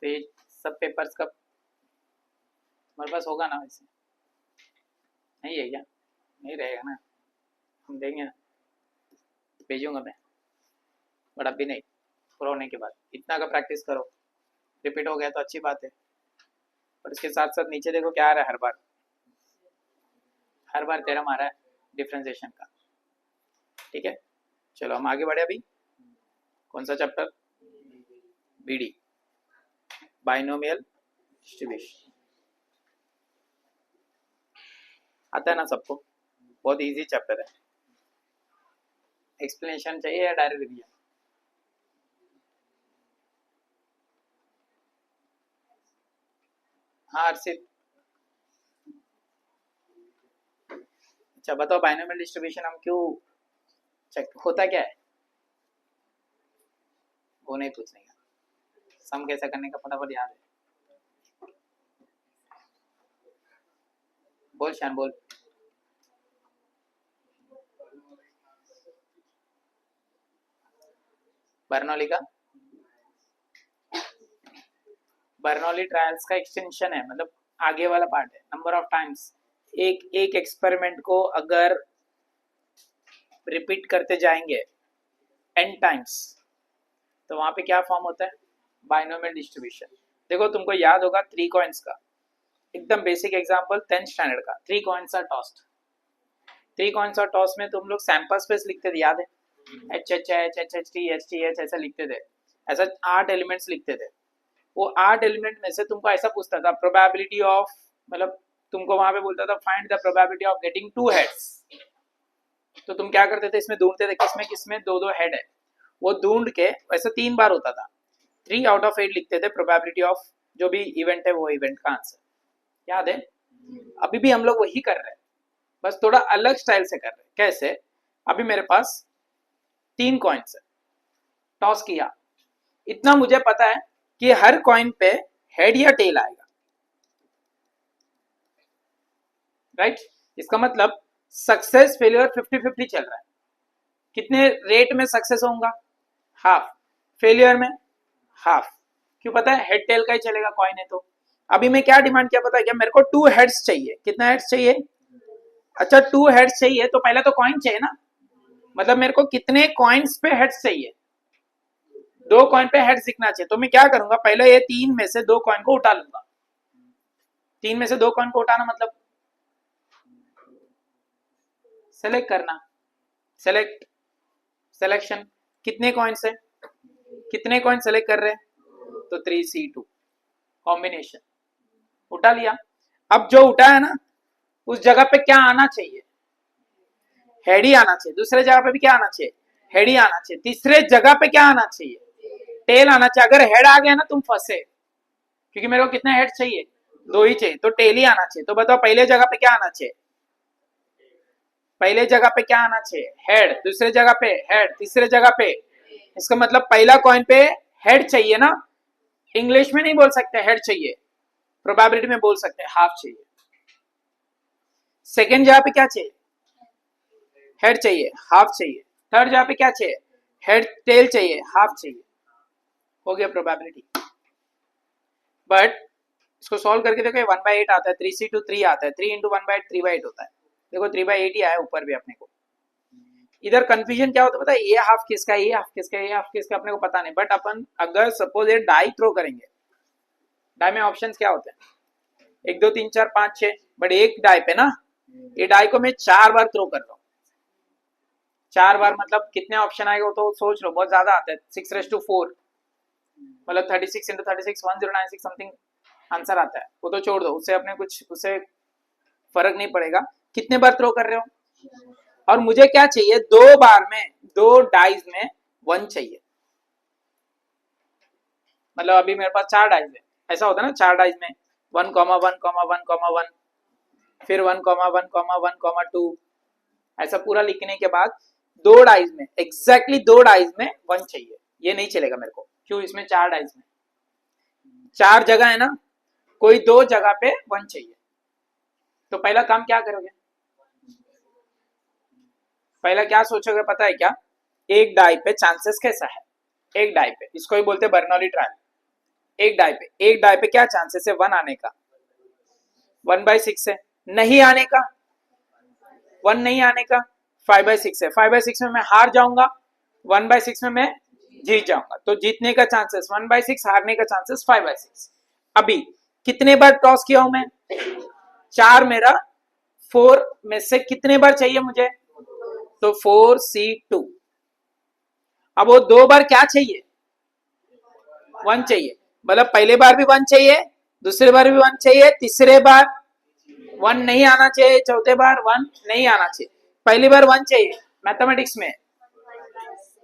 पेज सब पेपर्स का हमारे पास होगा ना, वैसे नहीं है क्या, नहीं रहेगा ना, हम देंगे ना, भेजूंगा मैं, बट अभी नहीं, पूरा होने के बाद। इतना का प्रैक्टिस करो, रिपीट हो गया तो अच्छी बात है, पर इसके साथ साथ नीचे देखो क्या आ रहा है, हर बार थ्योरम आ रहा है डिफरेंशिएशन का। ठीक है, चलो हम आगे बढ़े। अभी कौन सा चैप्टर, BD, बाइनोमियल डिस्ट्रीब्यूशन। आता है ना सबको, बहुत इजी चैप्टर है। एक्सप्लेनेशन चाहिए या डायरेक्ट रिवीजन, हाँ अर्षित। अच्छा बताओ, बाइनोमियल डिस्ट्रीब्यूशन हम क्यों चेक, होता क्या है, वो नहीं पूछने का, सम कैसा करने का फटाफट याद है, बोल शान बोल। बर्नौली का, बर्नौली ट्रायल्स का एक्सटेंशन है, मतलब आगे वाला पार्ट है। नंबर ऑफ टाइम्स, एक एक्सपेरिमेंट को अगर रिपीट करते जाएंगे n टाइम्स, तो वहां पे क्या फॉर्म होता है, बाइनोमियल डिस्ट्रीब्यूशन। देखो तुमको याद होगा 3 कॉइन्स का, एकदम बेसिक एग्जांपल 10th स्टैंडर्ड का, 3 coins are tossed. 3 coins are toss में तुम लोग सैंपल स्पेस लिखते थे, याद है, HHH, HHT, HTH ऐसा लिखते थे, ऐसा 8 एलिमेंट्स लिखते थे। वो 8 एलिमेंट में से तुमको ऐसा पूछता था प्रोबेबिलिटी ऑफ, मतलब तुमको वहां पे बोलता था find the probability of getting 2 heads. तो तुम क्या करते थे, इसमें ढूंढते थे किसमें किसमें 2-2 हेड है, वो ढूंढ के वैसे 3 बार होता था, 3 आउट ऑफ 8 लिखते थे प्रोबेबिलिटी ऑफ जो भी इवेंट है, वो इवेंट का आंसर, याद है। अभी भी हम लोग वही कर रहे हैं, बस थोड़ा अलग स्टाइल से कर रहे हैं। कैसे, अभी मेरे पास 3 कॉइन्स है, टॉस किया, इतना मुझे पता है कि हर कॉइन पे हेड या टेल आएगा, राइट। इसका मतलब सक्सेस फेलियर 50-50 चल रहा है। कितने रेट में सक्सेस होगा? हाफ। फेलियर में हाफ। क्यों? पता है, हेड टेल का ही चलेगा, कॉइन है तो। अभी मैं क्या डिमांड किया पता है क्या? मेरे को 2 हेड्स चाहिए। कितना हेड्स चाहिए? अच्छा 2 हेड्स चाहिए तो पहले तो कॉइन चाहिए ना, मतलब मेरे को कितने कॉइन्स पे हेड्स चाहिए? 2 कॉइन पे हेड्स दिखना चाहिए। तो मैं क्या करूंगा, पहले ये 3 में से 2 कॉइन को उठा लूंगा। 3 में से 2 कॉइन को उठाना मतलब सेलेक्ट करना। Select, selection. कितने कॉइन्स है? कितने कॉइन सेलेक्ट कर रहे हैं? तो 3C2 कॉम्बिनेशन उठा लिया। अब जो उठा है ना, उस जगह पे क्या आना चाहिए? हेड ही आना चाहिए। दूसरे जगह पे भी क्या आना चाहिए? हेड ही आना चाहिए। तीसरे जगह पे क्या आना चाहिए? टेल आना चाहिए। अगर हेड आ गया ना तुम फंसे, क्योंकि मेरे को कितने हेड चाहिए? 2 ही चाहिए, तो टेल ही आना चाहिए। तो बताओ पहले जगह पे क्या आना चाहिए? पहले जगह पे क्या आना चाहिए? हेड। दूसरे जगह पे हेड, तीसरे जगह पे। इसका मतलब पहला कॉइन पे हेड चाहिए ना। इंग्लिश में नहीं बोल सकते हेड चाहिए, प्रोबेबिलिटी में बोल सकते हैं हाफ चाहिए। सेकेंड जगह पे क्या चाहिए? हेड चाहिए, हाफ चाहिए। थर्ड जगह पे क्या चाहिए? हेड टेल चाहिए, हाफ चाहिए। हो गया प्रोबेबिलिटी। बट इसको सॉल्व करके देखो, 1/8 आता है, 3C2 3 आता है, 3 इंटू 1/8 3/8 होता है। देखो 3/8 ही आया ऊपर भी अपने को। इधर कंफ्यूजन क्या होता है पता है? ये हाफ किसका है, ये हाफ किसका है, ये हाफ किसका, अपने को पता नहीं। बट अपन अगर सपोज ये डाई थ्रो करेंगे, डाई में ऑप्शंस क्या होते हैं? 1 2 3 4 5 6। बट एक डाई पे ना, ये डाई को मैं 4 बार थ्रो कर रहा हूँ। 4 बार मतलब कितने ऑप्शन आएगा तो सोच लो, बहुत ज्यादा आता है। 6/4 मतलब 36 इंटू 36 1096 समथिंग आंसर आता है। वो तो छोड़ दो, उससे अपने कुछ उससे फर्क नहीं पड़ेगा। कितने बार थ्रो कर रहे हो? और मुझे क्या चाहिए? 2 बार में, 2 डाइज में 1 चाहिए। मतलब अभी मेरे पास 4 डाइज है, ऐसा होता है ना, 4 डाइज में 1,1,1,1,1, फिर 1,1,1,1,2, ऐसा पूरा लिखने के बाद 2 डाइज में, एग्जैक्टली 2 डाइज में 1 चाहिए। ये नहीं चलेगा मेरे को। क्यों? इसमें 4 डाइज में 4 जगह है ना, कोई 2 जगह पे 1 चाहिए। तो पहला काम क्या करोगे? पहला क्या सोचोगे पता है क्या? एक डाई पे चांसेस कैसा है? एक डाई पे, इसको ही बोलते हैं बर्नौली ट्रायल। एक डाई पे क्या चांसेस है 1 आने का? 1/6 है। नहीं आने का? 1 नहीं आने का 5/6 है। 5/6 में मैं हार जाऊंगा, 1/6 में मैं जीत जाऊंगा। तो जीतने का चांसेस 1/6, हारने का चांसेस 5/6। अभी कितने बार टॉस किया हूं मैं? 4 मेरा 4 में से कितने बार चाहिए मुझे? तो 4C2। अब वो 2 बार क्या चाहिए? 1 चाहिए। मतलब पहले बार भी 1 चाहिए, दूसरे बार भी 1 चाहिए, तीसरे बार 1 नहीं आना चाहिए, चौथे बार 1 नहीं आना चाहिए। पहली बार 1 चाहिए मैथमेटिक्स में,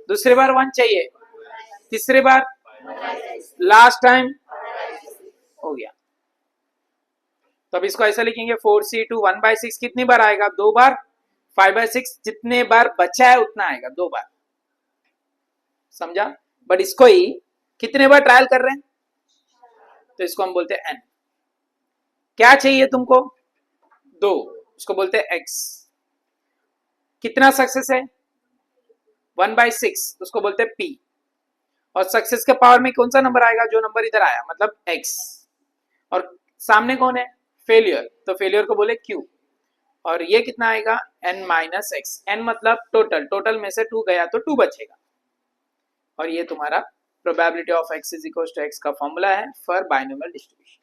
दूसरी बार 1 चाहिए, तीसरी बार, लास्ट टाइम हो गया। तो अब इसको ऐसा लिखेंगे 4C2 1/6 कितनी बार आएगा? 2 बार। 5/6 जितने बार बचा है उतना आएगा, 2 बार। समझा? बट इसको ही कितने बार ट्रायल कर रहे हैं? तो इसको हम बोलते हैं n। क्या चाहिए तुमको? 2, उसको बोलते हैं x। कितना सक्सेस है? 1/6, उसको बोलते हैं p। और सक्सेस के पावर में कौन सा नंबर आएगा? जो नंबर इधर आया, मतलब x। और सामने कौन है? फेलियर, तो फेलियर को बोले q। और ये कितना आएगा? n-x। n मतलब टोटल, टोटल में से 2 गया तो 2 बचेगा। और ये तुम्हारा probability of x is equal to x का फॉर्मूला है फॉर बाइनोमियल डिस्ट्रीब्यूशन।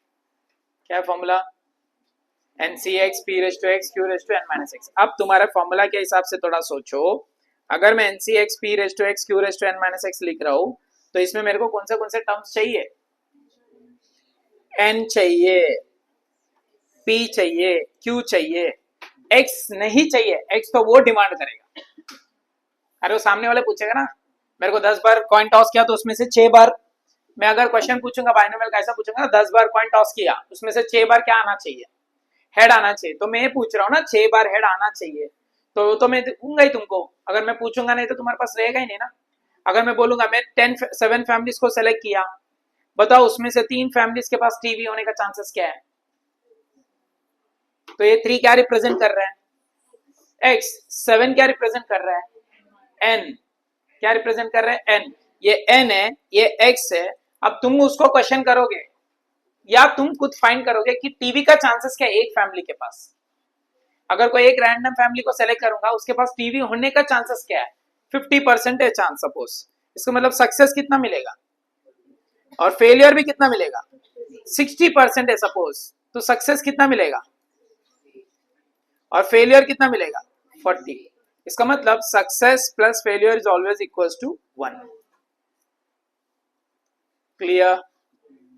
क्या है formula? NCx p raise to x q raise to n-x। अब तुम्हारे फॉर्मूला के हिसाब से थोड़ा सोचो। अगर मैं NCx p raise to x q raise to n-x लिख रहा हूं, तो इसमें मेरे को कौन से टर्म्स चाहिए? n चाहिए, p चाहिए, q चाहिए, x नहीं चाहिए। x तो वो डिमांड करेगा। अरे वो सामने वाले पूछेगा ना, मेरे को 10 बार कॉइन टॉस किया तो उसमें से 6 बार, मैं अगर क्वेश्चन पूछूंगा बाइनोमियल का, ऐसा पूछूंगा 10 बार कॉइन टॉस किया, उसमें से 6 बार क्या आना चाहिए? हेड आना चाहिए। तो मैं पूछ रहा हूँ ना 6 बार हेड आना चाहिए, तो मैं दूंगा ही तुमको। अगर मैं पूछूंगा नहीं तो तुम्हारे पास रहेगा ही नहीं ना। अगर मैं बोलूंगा मैं 7 फैमिलीज को सेलेक्ट किया, बताओ उसमें से 3 फैमिलीज के पास टीवी होने का चांसेस क्या है? तो ये 3 क्या रिप्रेजेंट कर रहा है? x। 7 क्या रिप्रेजेंट कर रहा है? n। क्या रिप्रेजेंट कर रहा है? n। ये n है, ये x है। अब तुम उसको क्वेश्चन करोगे या तुम खुद फाइंड करोगे कि टीवी का चांसेस क्या है एक फैमिली के पास। अगर कोई एक रैंडम फैमिली को सेलेक्ट करूंगा, उसके पास टीवी होने का चांसेस क्या है? 50% है चांस सपोज। इसका मतलब सक्सेस कितना मिलेगा और फेलियर भी कितना मिलेगा? 60% है सपोज। तो सक्सेस कितना मिलेगा और फेलियर कितना मिलेगा? 40। इसका मतलब success plus failure is always equals to 1। Clear?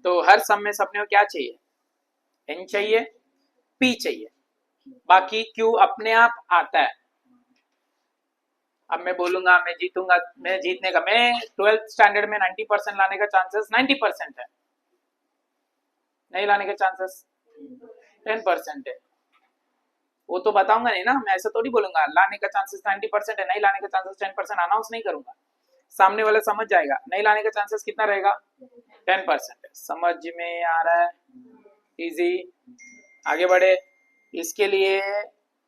तो हर सम में सबने को क्या चाहिए? n चाहिए, p चाहिए, बाकी q अपने आप आता है। अब मैं बोलूंगा मैं जीतूंगा, मैं जीतने का, मैं 12th स्टैंडर्ड में 90% लाने का चांसेस 90% है, नहीं लाने के चांसेस 10% है। वो तो बताऊंगा नहीं ना, मैं ऐसा थोड़ी बोलूंगा लाने का चांसेस 90% है, नहीं लाने का चांसेस 10%। अनाउंस नहीं करूंगा, सामने वाला समझ जाएगा नहीं लाने का चांसेस कितना रहेगा? 10% है। समझ में आ रहा है? इजी। आगे बढ़े। इसके लिए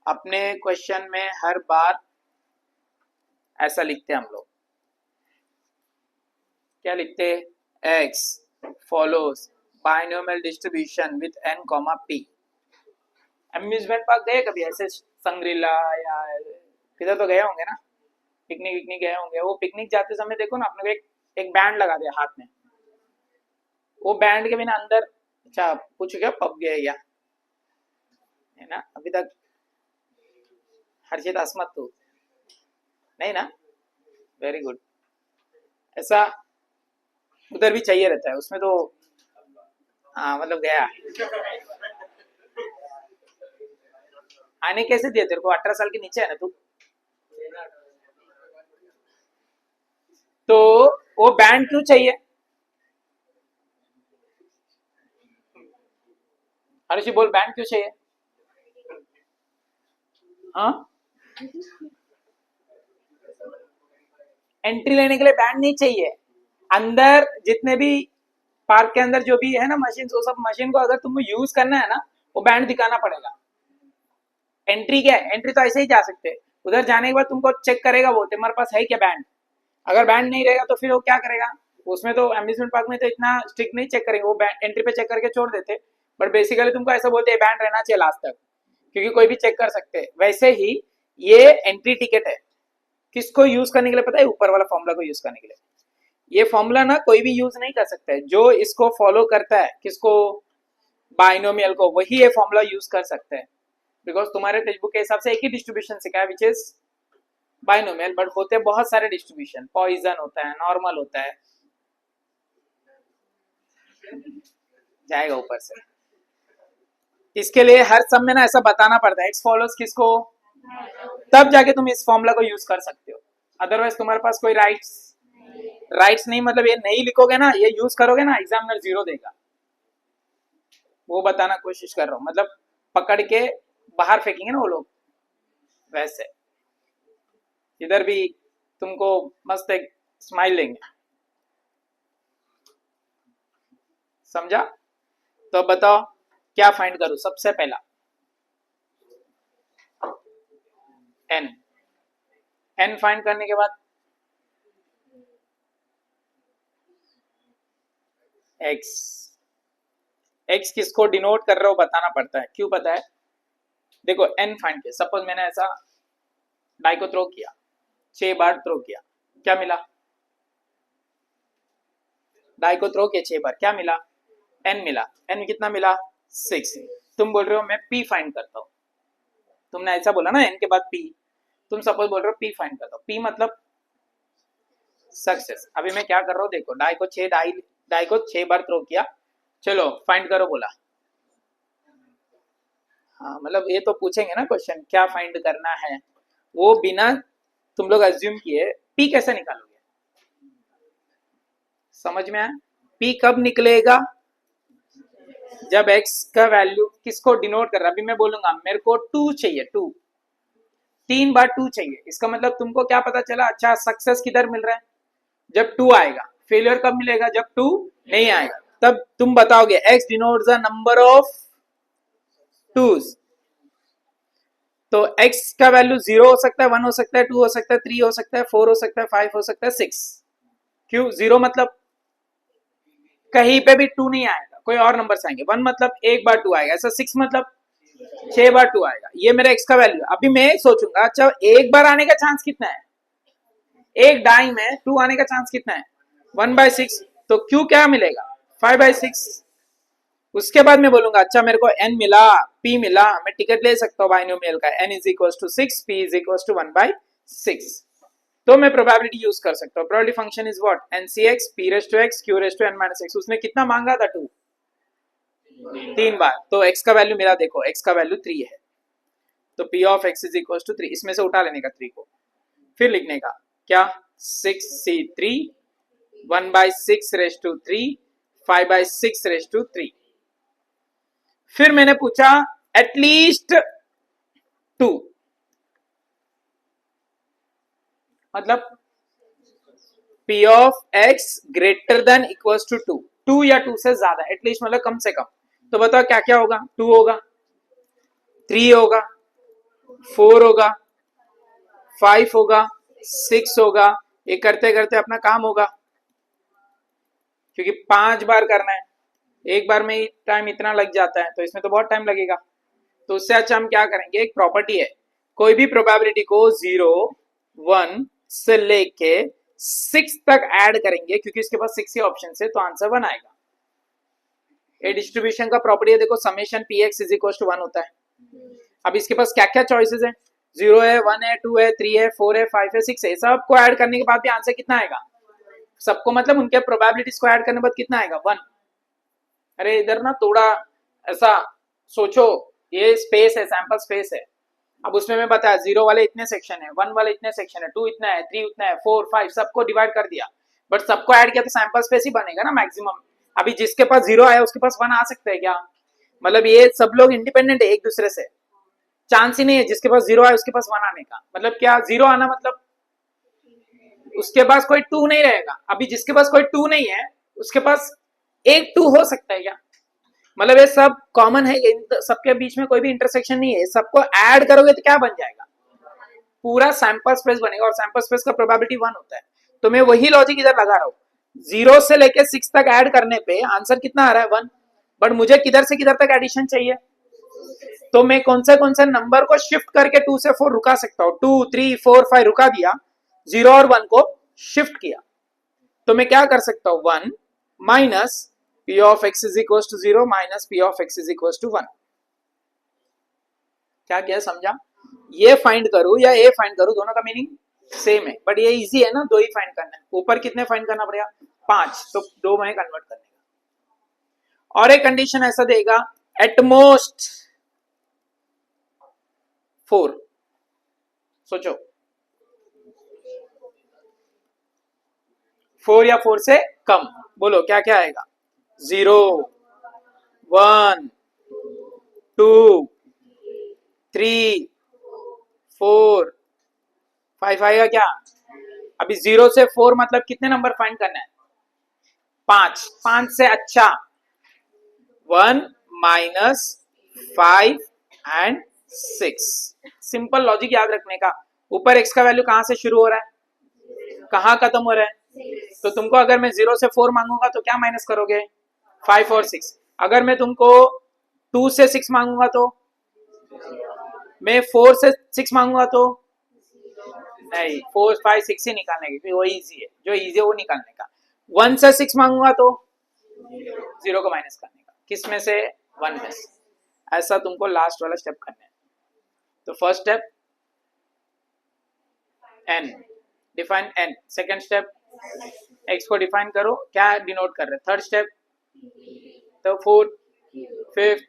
अपने क्वेश्चन में हर बार ऐसा लिखते हैं हम लोग। क्या लिखते? x follows binomial distribution with n, p। Amusement park गए कभी ऐसे? संग्रीला या किधर तो गए होंगे ना, पिकनिक विकनिक गए होंगे। वो पिकनिक जाते समय देखो ना, अपने को एक बैंड लगा दिया हाथ में, वो बैंड के बिना अंदर, अच्छा पूछो क्या पब गए क्या, है ना? अभी तक हर्षित असमत तो नहीं ना? Very good. ऐसा उधर भी चाहिए रहता है उसमें तो। हाँ मतलब गया। आने कैसे दिए तेरे को? 18 साल के नीचे है ना तू? तो वो बैंड क्यों चाहिए? हर्षी बोल, बैंड क्यों चाहिए? हाँ, एंट्री लेने के लिए बैंड नहीं चाहिए। अंदर जितने भी पार्क के अंदर जो भी है ना मशीन, वो सब मशीन को अगर तुमको यूज करना है ना, वो बैंड दिखाना पड़ेगा। एंट्री क्या है? एंट्री तो ऐसे ही जा सकते हैं। उधर जाने के बाद तुमको चेक करेगा वो तुम्हारे पास है क्या बैंड। अगर बैंड नहीं रहेगा तो फिर वो क्या करेगा? उसमें तो अम्यूजमेंट पार्क में तो इतना स्ट्रिक्ट नहीं चेक करेंगे, वो एंट्री पे चेक करके छोड़ देते। बट बेसिकली तुमको ऐसा बोलते हैं बैंड रहना चाहिए लास्ट तक, क्योंकि कोई भी चेक कर सकते हैं। वैसे ही ये एंट्री टिकट है। किसको यूज करने के लिए पता है? ऊपर वाला फॉर्मूला को यूज करने के लिए। ये फॉर्मूला ना कोई भी यूज नहीं कर सकता है, जो इसको फॉलो करता है, किसको? बाइनोमियल को, वही ये फॉर्मूला यूज कर सकते हैं। बिकॉज तुम्हारे टेक्स्ट बुक के हिसाब से एक ही डिस्ट्रीब्यूशन सिखा है, विच इज बाइनोमियल, बट होते बहुत सारे डिस्ट्रीब्यूशन। पॉइजन होता है, नॉर्मल होता है, जाएगा ऊपर से। इसके लिए हर सम में ना ऐसा बताना पड़ता है, एक्स फॉलोज किसको, तब जाके तुम इस फॉर्मूला को यूज कर सकते हो। अदरवाइज तुम्हारे पास कोई राइट्स नहीं, मतलब ये नहीं लिखोगे ना, ये यूज करोगे ना, एग्जामिनर 0 देगा। वो बताना कोशिश कर रहा हूँ, मतलब पकड़ के बाहर फेंकेंगे ना वो लोग, वैसे इधर भी तुमको मस्त एक स्माइल लेंगे। समझा? तो बताओ क्या फाइंड करूं सबसे पहला? एन फाइंड करने के बाद एक्स किसको डिनोट कर रहे हो बताना पड़ता है। क्यों पता है? देखो एन फाइंड किया, सपोज मैंने ऐसा डाई को थ्रो किया, 6 बार थ्रो किया, क्या मिला? डाई को थ्रो किया 6 बार, क्या मिला? एन मिला। एन कितना मिला? 6। तुम बोल रहे हो मैं पी फाइंड करता हूँ, तुमने ऐसा बोला ना एन के बाद पी। तुम सपोज बोल रहे हो पी फाइंड करता हूँ, पी मतलब सक्सेस। अभी मैं क्या कर रहा हूँ देखो, डाई को 6 बार थ्रो किया, चलो फाइंड करो बोला। हाँ मतलब ये तो पूछेंगे ना क्वेश्चन, क्या फाइंड करना है, वो बिना तुम लोग अज्यूम किए पी कैसे निकालोगे? समझ में आया? पी कब निकलेगा? जब x का वैल्यू किसको डिनोट कर रहा है। अभी मैं बोलूंगा मेरे को 2 चाहिए, 2 3 बार 2 चाहिए, इसका मतलब तुमको क्या पता चला? अच्छा सक्सेस किधर मिल रहा है? जब 2 आएगा। फेलियर कब मिलेगा? जब 2 नहीं आएगा। तब तुम बताओगे x denotes the number of 2s। तो x का वैल्यू 0 हो सकता है, 1 हो सकता है, 2 हो सकता है, 3 हो सकता है, 4 हो सकता है, 5 हो सकता है, 6। क्यों 0 मतलब कहीं पे भी 2 नहीं आएगा, कोई और नंबर से आएंगे। 1 मतलब एक बार 2 आएगा, ऐसा 6 मतलब 6 बार 2 आएगा। ये मेरा x का वैल्यू है। अभी मैं सोचूंगा अच्छा एक बार आने का चांस कितना है, एक डाई में 2 आने का चांस कितना है, 1/6। तो q क्या मिलेगा, 5/6। उसके बाद मैं बोलूंगा अच्छा मेरे को n मिला, p मिला, मैं टिकट ले सकता हूँ बाइनोमियल का, n is equal to 6, p is equal to 1/6। तो मैं प्रोबेबिलिटी यूज कर सकता हूँ। Probability function is what, ncx p raise to x q raise to n minus x। उसने कितना मांगा था, 2, 3 बार। तो x का वैल्यू मेरा देखो, x का वैल्यू 3 है, तो p of x is equal to 3। इसमें से उठा लेने का 3 को, फिर लिखने का क्या, 6c3 1/6 raise to 3 5/6 raise to 3। फिर मैंने पूछा एटलीस्ट 2, मतलब p of x greater than equals to 2, 2 या 2 से ज्यादा, एटलीस्ट मतलब कम से कम। तो बताओ क्या क्या होगा, 2 होगा, 3 होगा, 4 होगा, 5 होगा, 6 होगा। ये करते करते अपना काम होगा, क्योंकि 5 बार करना है, एक बार में ही टाइम इतना लग जाता है, तो इसमें तो बहुत टाइम लगेगा। तो उससे अच्छा हम क्या करेंगे, एक प्रॉपर्टी है, कोई भी प्रोबेबिलिटी को 0 1 से लेके 6 तक ऐड करेंगे, क्योंकि इसके पास 6 ही ऑप्शन है, तो आंसर 1 आएगा। ये डिस्ट्रीब्यूशन का प्रॉपर्टी है, देखो summation px is equal to 1 होता है। अब इसके पास क्या क्या चॉइसेस है, 0 है, 1 है, 2 है, 3 है, 4 है, 5 है, 6 है। सबको ऐड करने के बाद भी आंसर कितना आएगा, सबको मतलब उनके प्रोबेबिलिटीज को ऐड करने के बाद कितना आएगा, 1। अरे इधर ना थोड़ा ऐसा सोचो, ये स्पेस है, सैंपल स्पेस है। अब उसमें मैं बताया 0 वाले इतने सेक्शन है, 1 वाले इतने सेक्शन है, 2 इतना है, 3 उतना है, 4 5 सबको डिवाइड कर दिया, बट सबको ऐड किया तो सैंपल स्पेस ही बनेगा ना मैक्सिमम। अभी जिसके पास 0 आया उसके पास 1 आ सकता है क्या, मतलब ये सब लोग इंडिपेंडेंट है एक दूसरे से, चांस ही नहीं है जिसके पास 0 आया उसके पास 1 आने का। मतलब क्या 0 आना मतलब उसके पास कोई 2 नहीं रहेगा। अभी जिसके पास कोई 2 नहीं है उसके पास एक 2 हो सकता है क्या, मतलब ये सब कॉमन है, सबके बीच में कोई भी इंटरसेक्शन नहीं है, सबको ऐड करोगे तो क्या बन जाएगा, पूरा सैंपल स्पेस बनेगा, और सैंपल स्पेस का प्रोबेबिलिटी 1 होता है। तो मैं वही लॉजिक इधर लगा रहा हूँ, 0 से लेके 6 तक ऐड करने पे आंसर कितना आ रहा है, 1। बट मुझे किधर से किधर तक एडिशन चाहिए, तो मैं कौन से नंबर को शिफ्ट करके 2 से 4 रुका सकता हूँ, 2 3 4 5 रुका दिया, 0 और 1 को शिफ्ट किया, तो मैं क्या कर सकता हूँ, 1 minus p of x is equal to 0 minus p of x is equal to 1। क्या क्या समझा, ये फाइंड करूं या ये फाइंड करूं, दोनों का मीनिंग सेम है, बट ये इजी है ना, दो ही फाइंड करना है। ऊपर कितने फाइंड करना पड़ेगा, 5, तो 2 में कन्वर्ट करने का। और एक कंडीशन ऐसा देगा एटमोस्ट 4, सोचो 4 या 4 से कम, बोलो क्या क्या आएगा, 0 1 2 3 4 5 आएगा क्या। अभी 0 से 4 मतलब कितने नंबर फाइंड करना है, 5, 5 से अच्छा 1 माइनस 5 एंड 6। सिंपल लॉजिक याद रखने का, ऊपर x का वैल्यू कहां से शुरू हो रहा है, कहां खत्म हो रहा है, तो तुमको अगर मैं 0 से 4 मांगूंगा तो क्या माइनस करोगे, 5 और 6। अगर मैं तुमको 2 से 6 मांगूंगा तो, मैं 4 से 6 मांगूंगा तो नहीं, 4 5 6 ही निकालने की, वो इजी है, जो इजी है वो निकालने का। 1 से 6 मांगूंगा तो 0 को माइनस करने का, किस में से, 1 में से। ऐसा तुमको लास्ट वाला स्टेप करना है। तो first step n, define n। Second step x को डिफाइन करो, क्या डिनोट कर रहे हैं। थर्ड स्टेप, तो fourth, fifth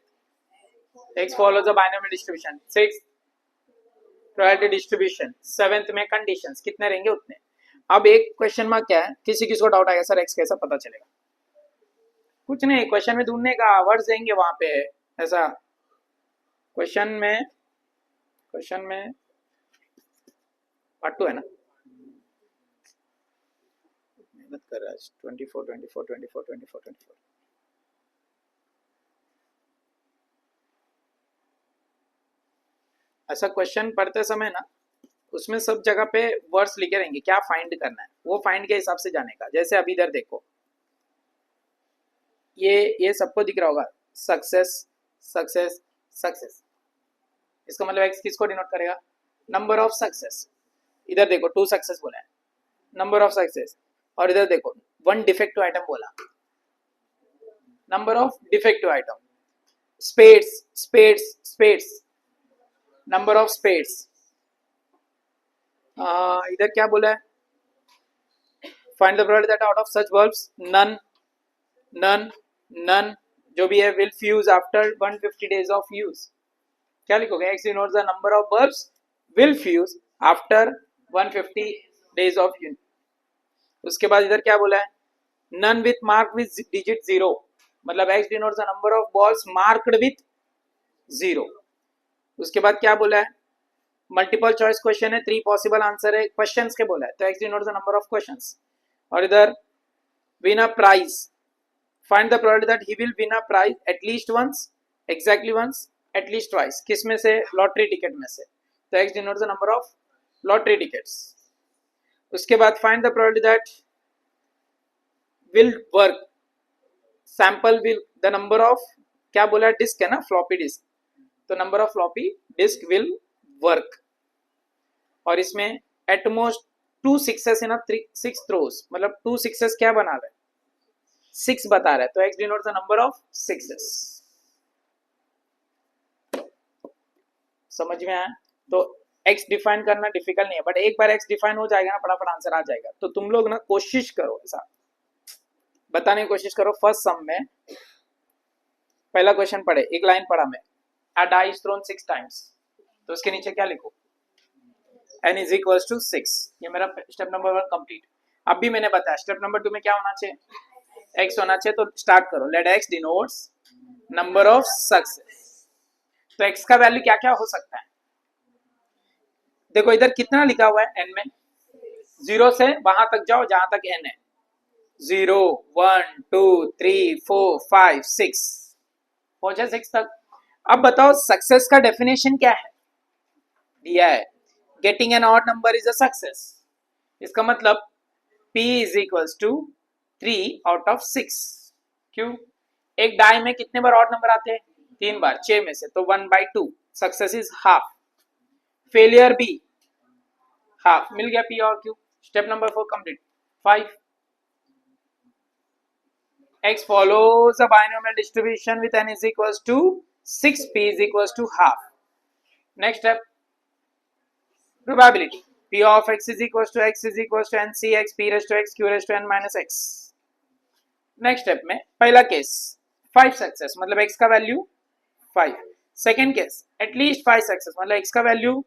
x follows the binomial distribution, sixth probability distribution, seventh में कंडीशंस कितने रहेंगे उतने। अब एक क्वेश्चन मार्क क्या है, किसी किसी को डाउट आएगा सर x कैसा पता चलेगा, कुछ नहीं, क्वेश्चन में ढूंढने का, वर्ड्स देंगे वहां पे, ऐसा क्वेश्चन में पार्ट 2 है ना, मेहनत कर रहा है, 24 24 24 24 24। ऐसा क्वेश्चन पढ़ते समय ना उसमें सब जगह पे वर्ड्स लिखे रहेंगे, क्या फाइंड करना है वो फाइंड के हिसाब से जाने का। जैसे अभी इधर देखो, ये सबको दिख रहा होगा, सक्सेस सक्सेस सक्सेस। इसका मतलब एक्स किसको डिनोट करेगा? Number of success. इधर देखो 2 सक्सेस बोला है, नंबर ऑफ सक्सेस। और इधर देखो 1 डिफेक्टिव आइटम बोला, number of defective item. Spades spades spades, number of spades. इधर क्या बोला है? Find the probability that out of such bulbs none none none जो भी है will fuse after 150 days of use. क्या लिखोगे? X denotes the number of bulbs will fuse after 150 days of use. उसके बाद इधर क्या बोला है? None with mark with digit 0, मतलब x denotes the number of balls marked with 0। उसके बाद क्या बोला है? मल्टीपल चॉइस क्वेश्चन है, 3 पॉसिबल आंसर है, क्वेश्चंस के बोला है, तो X denotes the number of questions. और इधर win a prize, find the probability that he will win a prize at least once, exactly once, at least twice. किस में से? लॉटरी टिकट में से, तो X denotes the number of lottery tickets. उसके बाद find the probability that will work, sample will the number of, क्या बोला है? डिस्क है ना, फ्लॉपी डिस्क, तो number of floppy disk will work. और इसमें एटमोस्ट 2 सिक्सेस इन 6 थ्रोज, मतलब 2 सिक्सेस क्या बना रहा है? 6 बता रहा है, तो X denotes the number of sixes. समझ में आया? तो एक्स डिफाइन करना डिफिकल्ट नहीं है, बट एक बार एक्स डिफाइन हो जाएगा ना फटाफट आंसर आ जाएगा। तो तुम लोग ना कोशिश करो, ऐसा बताने की कोशिश करो। फर्स्ट सम में पहला क्वेश्चन पढ़े, एक लाइन पढ़ा मैं, a die is thrown 6 times, तो उसके नीचे क्या लिखो? n is equals to 6। ये मेरा स्टेप नंबर 1 कंप्लीट। अब भी मैंने बताया स्टेप नंबर 2 में क्या होना चाहिए? x होना चाहिए। तो स्टार्ट करो, let x denotes number of success. तो x का वैल्यू क्या क्या हो सकता है? देखो इधर कितना लिखा हुआ है n में, 0 से वहां तक जाओ जहां तक n है, 0 1 2 3 4 5 6 पहुंचे 6 तक। अब बताओ सक्सेस का डेफिनेशन क्या है? दिया है getting an odd number is a success. इसका मतलब p is equals to 3 out of 6। क्यों? एक डाई में कितने बार ऑड नंबर आते हैं? 3 बार, 6 में से, तो 1/2, सक्सेस इज हाफ, फेलियर भी हाफ। मिल गया p और q। Step number 4 complete. 5 x follows a binomial distribution with n is equals to 6, p is equals to half. Next step, probability p of x is equals to n c x p raised to x q raised to n minus x. Next step में पहला case 5 success, मतलब x का value 5। Second case at least 5 success, मतलब x का value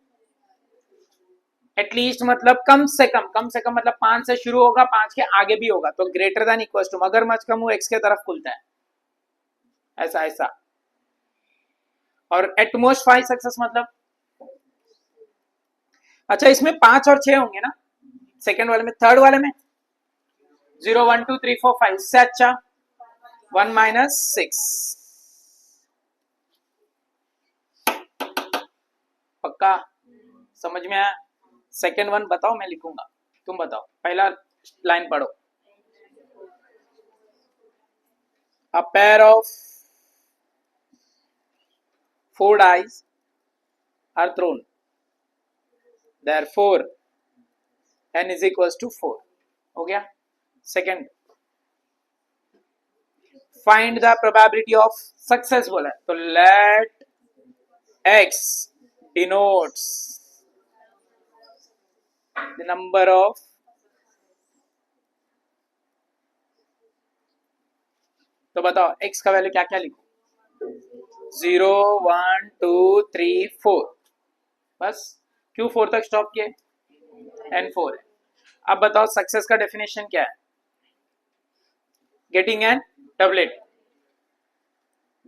at least मतलब कम से कम मतलब 5 से शुरू होगा, 5 के आगे भी होगा, तो ग्रेटर देन इक्वल टू, मगरमच्छ का मुंह x के तरफ खुलता है, ऐसा ऐसा। और एटमोस्ट 5 सक्सेस मतलब, अच्छा इसमें 5 और 6 होंगे ना सेकेंड वाले में। थर्ड वाले में 0 1 2 3 4 5 से अच्छा 1 माइनस 6। पक्का समझ में आया? सेकेंड वन बताओ, मैं लिखूंगा, तुम बताओ। पहला लाइन पढ़ो, a pair of 4 dice are thrown, therefore n is equals to 4। हो गया। Second, find the probability of success बोला है, तो let x denotes the number of तो बताओ x का वैल्यू क्या क्या लिखो? 0 1 2 3 4, बस क्यों 4 तक स्टॉप किए? n 4 है। अब बताओ सक्सेस का डेफिनेशन क्या है? Getting N doublet,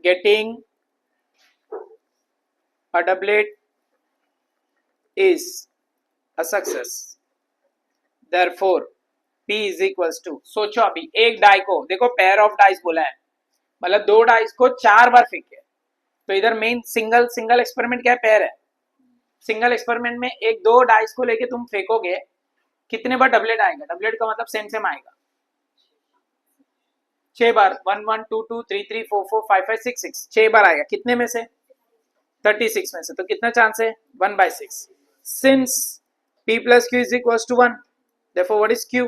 getting a doublet is a success, therefore p is equals to, सोचो अभी एक डाई को देखो, पेयर ऑफ डाइस बोला है, मतलब 2 डाइस को 4 बार फेंके, तो इधर मेन सिंगल एक्सपेरिमेंट क्या है? पेयर है, सिंगल एक्सपेरिमेंट में एक दो डाइस को लेके तुम फेंकोगे, कितने बार डबलेट आएगा? डबलेट का मतलब सेम सेम आएगा, 6 बार। 1 1 2 2 3 3 4 4 5 5 6 6, 6 बार आएगा। कितने में से? 36 में से। तो कितना चांस है? 1/6। Since p plus q is equals to 1, therefore what is q?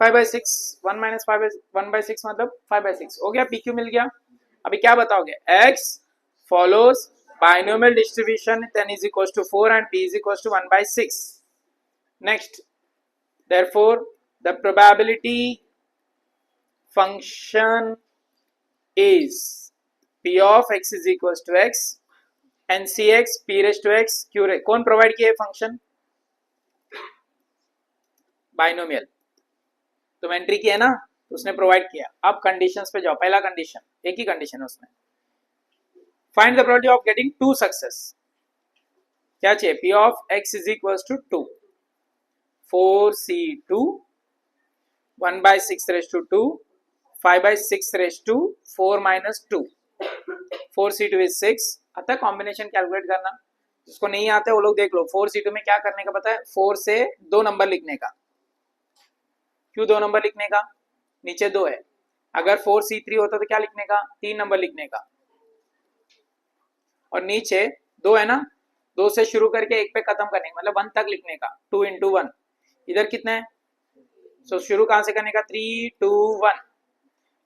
5/6। 1 minus 1/6 मतलब 5/6 हो गया, pq मिल गया। अभी क्या बताओगे? x follows binomial distribution, n is equals to 4 and p is equals to 1/6. Next, therefore the probability function is p of x is equals to x and cx p raised to x q raised। कौन provide किया function? Binomial. तुम entry किया ना, तो उसने provide किया। अब conditions पे जाओ। पहला कंडीशन, एक ही कंडीशन है उसमें, find the probability of getting 2 success. क्या चाहिए? p of x is equals to 2, 4c2 1/6 raised to 2 5/6 raised to 4 minus 2, 4c2 is 6। अतः कॉम्बिनेशन कैलकुलेट करना, जिसको नहीं आता है वो लोग देख लो। 4c2 में क्या करने का पता है? 4 से 2 नंबर लिखने का। क्यों 2 नंबर लिखने का? नीचे 2 है। अगर 4c3 होता तो क्या लिखने का? 3 नंबर लिखने का। और नीचे 2 है ना, 2 से शुरू करके 1 पे खत्म करने का, मतलब 1 तक लिखने का। 2 into 1 इधर कितना है? सो शुरू कहां से करने का? 3 2 1।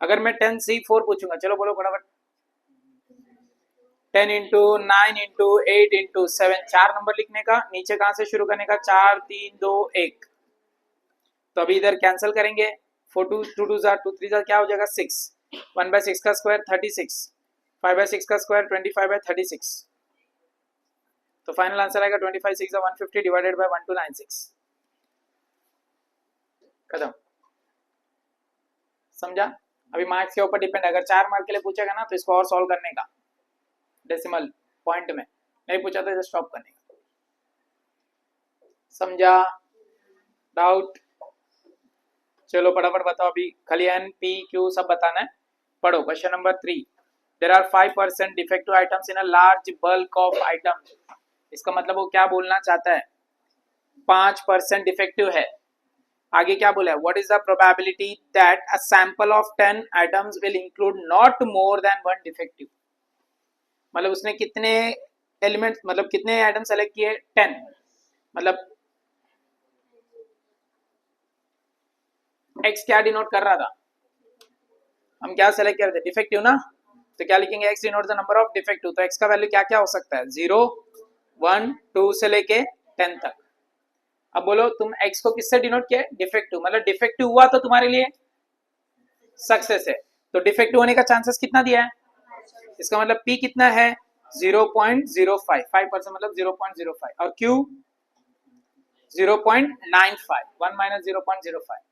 अगर मैं 10c4 पूछूंगा, चलो बोलो फटाफट। 10 into 9 into 8 into 7, 4 नंबर लिखने का। नीचे कहां से शुरू करने का? 4 3 2 1। तो अभी इधर कैंसिल करेंगे। 4 2 2 2 2 3 क्या हो जाएगा? 6। 1/6 का स्क्वायर 36, 5/6 का स्क्वायर 25/36। तो फाइनल आंसर आएगा 25 6 150 डिवाइडेड बाय 1296। खत्म। समझा? अभी मार्क्स के ऊपर डिपेंड। अगर 4 मार्क के लिए पूछेगा ना तो इसको और सॉल्व करने का डेसिमल पॉइंट में, नहीं पूछा तो इसे स्टॉप करने का। समझा? डाउट? चलो फटाफट बताओ। अभी खाली एन पी क्यू सब बताना है। पढ़ो question number 3। There are 5% defective items in a large bulk of item. इसका मतलब वो क्या बोलना चाहता है? 5% डिफेक्टिव है। आगे क्या बोला है? What is the probability that a sample of 10 items will include not more than 1 defective. मतलब उसने कितने एलिमेंट्स, मतलब कितने आइटम सेलेक्ट किए? 10। मतलब x क्या डिनोट कर रहा था? हम क्या सेलेक्ट कर रहे थे? डिफेक्टिव ना। तो क्या लिखेंगे? x denote the number of defective. तो x का वैल्यू क्या क्या हो सकता है? 0 1 2 से लेके 10 तक। अब बोलो तुम x को किससे डिनोट किया? डिफेक्टिव। मतलब डिफेक्टिव हुआ तो तुम्हारे लिए सक्सेस है। तो डिफेक्टिव होने का चांसेस कितना दिया है? इसका मतलब p कितना है? 0.05, 5% मतलब 0.05, और q 0.95, 1 minus 0.05।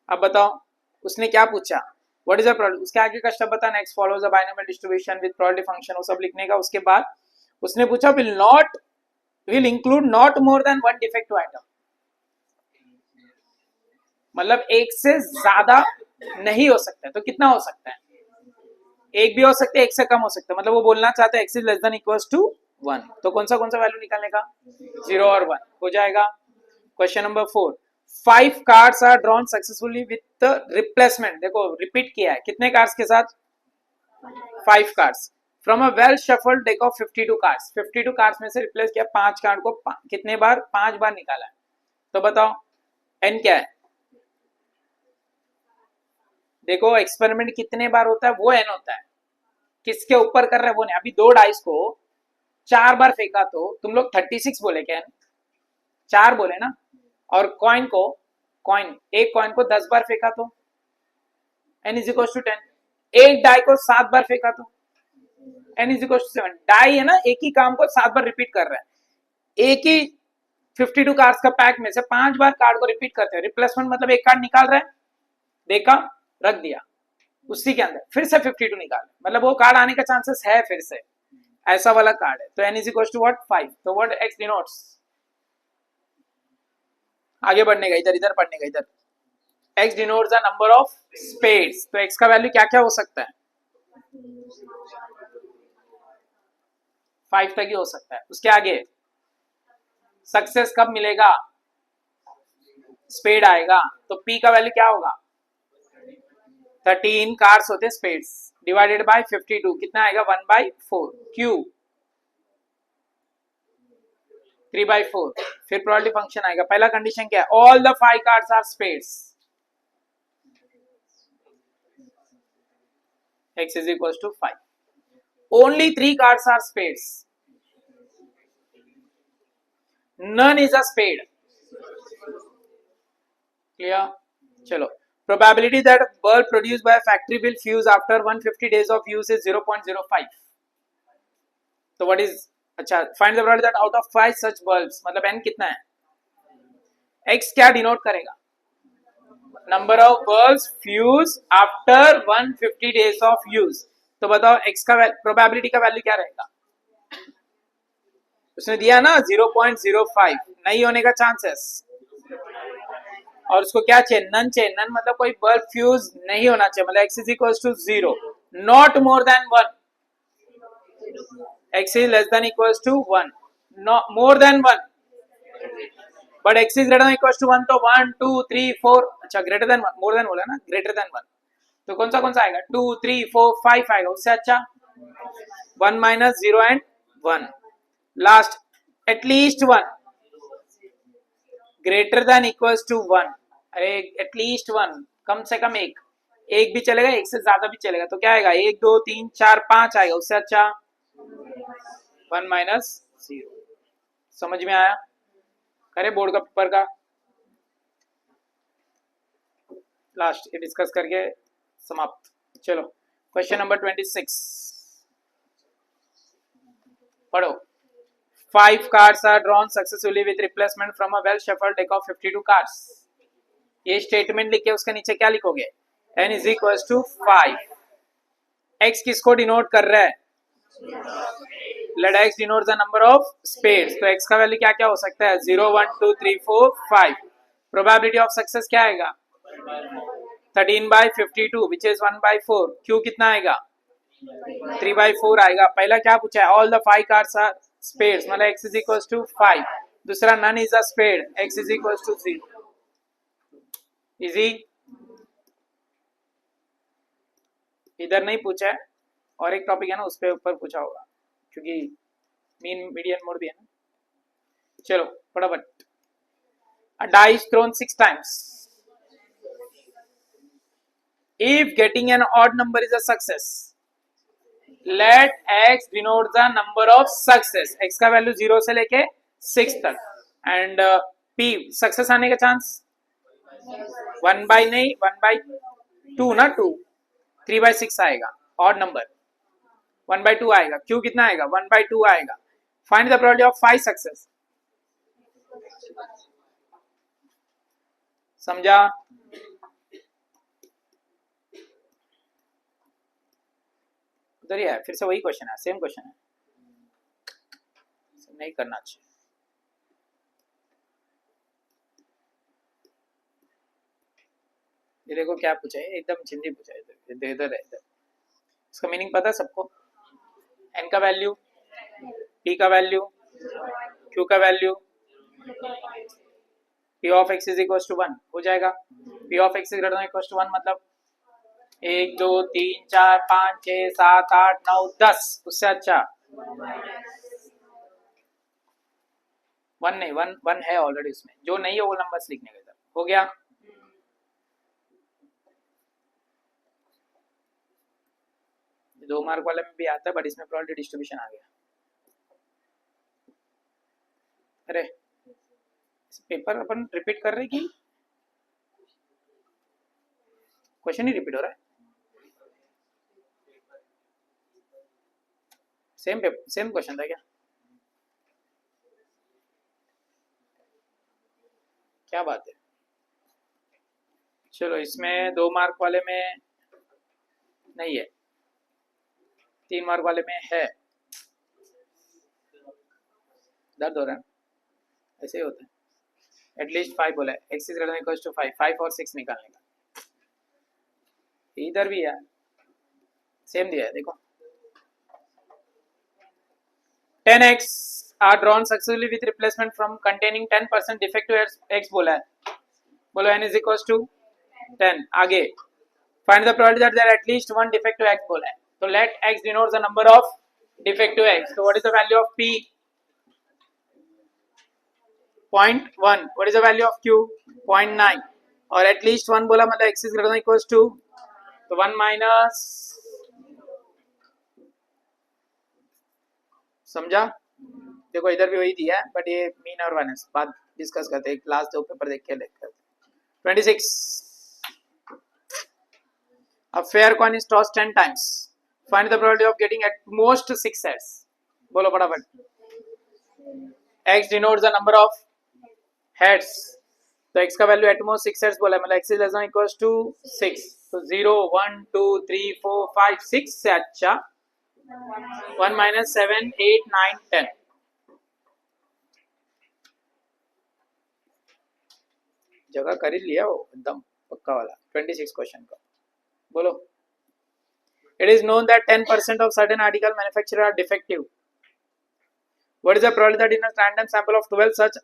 अब बताओ उसने क्या पूछा? What is the probability. उसके आगे का स्टेप बता। Next follows a binomial distribution with probability function, वो सब लिखने का। उसके बाद उसने पूछा will include not more than 1 defective item. मतलब एक से ज्यादा नहीं हो सकता है। तो कितना हो सकता है? एक भी हो सकता है, एक से कम हो सकता है। मतलब वो बोलना चाहता है x is less than equals to 1। तो कौन सा वैल्यू निकालने का? 0 और 1 हो जाएगा। Question number 4। 5 cards are drawn successfully with replacement. देखो रिपीट किया है कितने कार्ड्स के साथ? 5 cards from a well shuffled deck of 52 cards. 52 cards में से रिप्लेस किया 5 कार्ड को। कितने बार? 5 बार निकाला है। तो बताओ n क्या है? देखो एक्सपेरिमेंट कितने बार होता है वो n होता है, किसके ऊपर कर रहे हैं वो नहीं। अभी 2 डाइस को 4 बार फेंका तो तुम लोग 36 बोले क्या? 4 बोले ना। और कॉइन एक कॉइन को 10 बार फेंका तो n इज इक्वल टू 10। एक डाई को 7 बार फेंका तो n is equal to 7। Die है ना, एक ही काम को 7 बार रिपीट कर रहा है। एक ही 52 कार्ड्स का पैक में से 5 बार कार्ड को रिपीट करते हैं। रिप्लेसमेंट मतलब एक कार्ड निकाल रहा है, देखा, रख दिया, उसी के अंदर फिर से 52 निकाल, मतलब वो कार्ड आने का चांसेस है फिर से, ऐसा वाला कार्ड है। तो n is equal to what? 5। तो व्हाट x डिनोट्स? आगे बढ़ने का, इधर पढ़ने का। इधर x denotes the number of spades. तो x का वैल्यू क्या क्या हो सकता है? 5 तक ही हो सकता है। उसके आगे सक्सेस कब मिलेगा, स्पेड आएगा, तो P का वैल्यू क्या होगा, 13 कार्स होते स्पेड्स डिवाइडेड बाय 52 कितना आएगा 1/4, Q 3/4, फिर प्रोबेबिलिटी फंक्शन आएगा। पहला कंडीशन क्या है, all the 5 cars are spades, x is equals to 5, only 3 cars are spades, none is a spade, clear। चलो, probability that a bulb produced by a factory will fuse after 150 days of use is 0.05, तो what is, अच्छा find the probability that out of 5 such bulbs, मतलब n कितना है, x क्या denote करेगा, number of bulbs fuse after 150 days of use, तो बताओ x का प्रोबेबिलिटी का वैल्यू क्या रहेगा, उसने दिया ना 0.05, नहीं होने का चांसेस, और उसको क्या चाहिए, नन चाहिए, नन मतलब कोई बल्ब फ्यूज नहीं होना चाहिए, मतलब x is equal to 0, not more than 1, x is less than equals to 1, not more than 1, but x is greater than equals to 1, तो 1 2 3 4, अच्छा ग्रेटर देन 1, मोर देन बोला ना, ग्रेटर देन 1, तो कौन सा आएगा 2 3 4 5 आएगा, उससे अच्छा 1 minus 0 and 1, last at least 1 greater than equals to 1, अरे एटलीस्ट 1, कम से कम एक भी चलेगा, एक से ज्यादा भी चलेगा, तो क्या आएगा 1 2 3 4 5 आएगा, उससे अच्छा 1 माइनस 0, समझ में आया, करे बोर्ड का पेपर का लास्ट ये डिस्कस करके समाप्त। चलो क्वेश्चन नंबर 26 पढ़ो, 5 cars are drawn successfully with replacement from a well shuffled deck of 52 cars, ये स्टेटमेंट लिख के उसके नीचे क्या लिखोगे, n is equal to 5, x किसको डिनोट कर रहा है, let x denote the number of spades, तो x का वैल्यू क्या क्या हो सकता है 0 1 2 3 4 5, प्रोबेबिलिटी ऑफ सक्सेस क्या आएगा 13/52 विच इज 1/4, q कितना आएगा 3/4 आएगा। पहला क्या पूछा है, all the 5 cars are spades, मतलब x इज इक्वल टू 5, दूसरा none is a spade, x is equal to 0, easy, इधर नहीं पूछा है, और एक टॉपिक है ना उस पे ऊपर पूछा होगा, क्योंकि मीन मीडियन मोड भी है ना। चलो फटाफट, a die is thrown 6 times, if getting an odd number is a success, let x denote the number of success, x का वैल्यू 0 से लेके 6 तक, एंड p सक्सेस आने का चांस 1 बाई नहीं 1/2 ना 2, 3/6 आएगा, ऑड नंबर 1/2 आएगा, q कितना आएगा 1/2 आएगा, find the probability of 5 success, समझा, उधर ही है, फिर से वही क्वेश्चन है, सेम क्वेश्चन है, नहीं करना चाहिए, ये देखो क्या पूछा है, एकदम चिंदी पूछा है, इधर है, इधर इसका मीनिंग पता है सबको, n का वैल्यू, p का वैल्यू, q का value, p of x is equal to 1 हो जाएगा, p of x is greater than equal to 1 मतलब 1 2 3 4 5 6 7 8 9 10, उससे अच्छा 1 नहीं, 1 है ऑलरेडी उसमें, जो नहीं है वो नंबर्स लिखने का, इधर हो गया। दो मार्क वाले में भी आता है, बट इसमें प्रोबेबिलिटी डिस्ट्रीब्यूशन आ गया, अरे पेपर अपन रिपीट कर रहे कि क्वेश्चन ही रिपीट हो रहा है, सेम क्वेश्चन था क्या, क्या बात है। चलो इसमें 2 मार्क वाले में नहीं है, 3 मार्क वाले में है, दर्द हो रहा है, ऐसे ही होता है, एटलीस्ट 5 बोला है, x is greater than equal to 5, 5 और 6 निकालने का, इधर भी है सेम दिया है, देखो 10x are drawn successfully with replacement from containing 10% defective x बोला है, बोलो n इज इक्वल टू 10. आगे find the probability that there at least one defective x बोला है, तो let x denotes the number of defective x. तो what is the value of p? 0.1. What is the value of q? 0.9. और at least one बोला मतलब x is greater than equal to, तो 1 minus, समझा? देखो इधर भी वही दिया है, बट ये मीन और वाइनेस बाद डिस्कस करते हैं, क्लास दो पेपर देख के लेकर. 26. A fair coin is tossed 10 times. Find the probability of getting at most 6 heads. बोलो फटाफट. X denotes the number of heads. तो x का वैल्यू एट मोस्ट 6 heads बोला है, मतलब x is less than equals to 6. तो 0 1 2 3 4 5 6 से अच्छा 1 minus 7 8 9 10. जगह कर ही लिया वो एकदम पक्का वाला. 26 क्वेश्चन का बोलो. It is known that 10% of certain article manufactured are defective. What is the probability that in a random sample of 12 such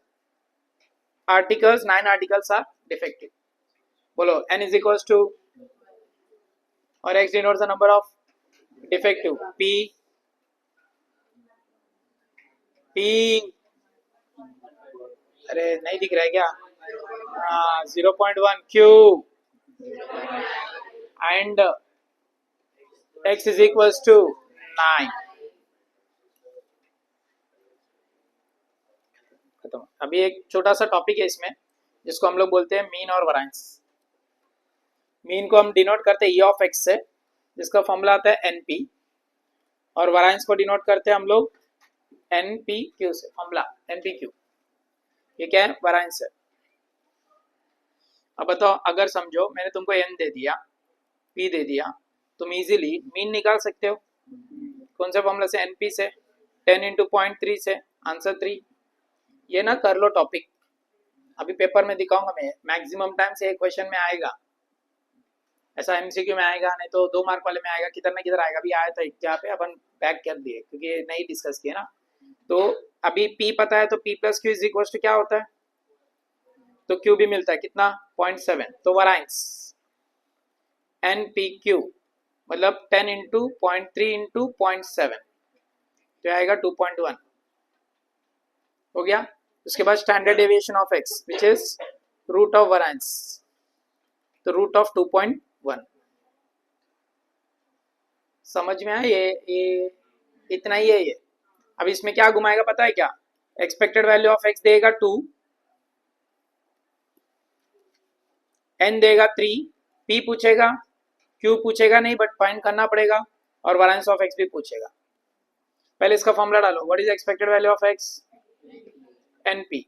articles 9 articles are defective? बोलो n is equals to, और x denotes the number of defective, p अरे नहीं दिख रहा है क्या? 0.1 q and x is equals to 9. खत्म. अभी एक छोटा सा टॉपिक है इसमें जिसको हम लोग बोलते हैं मीन और वराइंस. मीन को हम डिनोट करते हैं e ऑफ x से, जिसका फॉर्मूला आता है np, और वराइंस को डिनोट करते हैं हम लोग npq से, फॉर्मूला npq. ये क्या है? वराइंस है. अब बताओ, अगर समझो मैंने तुमको n दे दिया, p दे दिया, तुम इजीली मीन निकाल सकते हो. कौन सा फॉर्मूला से? np से. 10 into 0.3 से आंसर 3. ये ना कर लो टॉपिक, अभी पेपर में दिखाऊंगा मैं. मैक्सिमम टाइम से एक क्वेश्चन में आएगा, ऐसा एमसीक्यू में आएगा, नहीं तो 2 मार्क वाले में आएगा, किधर ना किधर आएगा. अभी आया था जहाँ पे अपन बैक कर दिए क्योंकि ये नहीं डिस्कस किया ना. तो अभी p पता है, तो p plus q is equal to क्या होता है? तो q भी मिलता है कितना? 0.7. तो वराइंस npq मतलब 10 इंटू 0.3 इंटू 0.7 तो आएगा 2.1. हो गया. उसके बाद standard deviation of x which is root of variance, तो रूट ऑफ 2.1. समझ में आया? ये इतना ही है ये. अब इसमें क्या घुमाएगा पता है क्या? एक्सपेक्टेड वैल्यू ऑफ x देगा 2, n देगा 3, p पूछेगा, q पूछेगा नहीं बट फाइंड करना पड़ेगा, और वराइंस ऑफ x भी पूछेगा. पहले इसका फॉर्मूला डालो. What is expected value of x? np.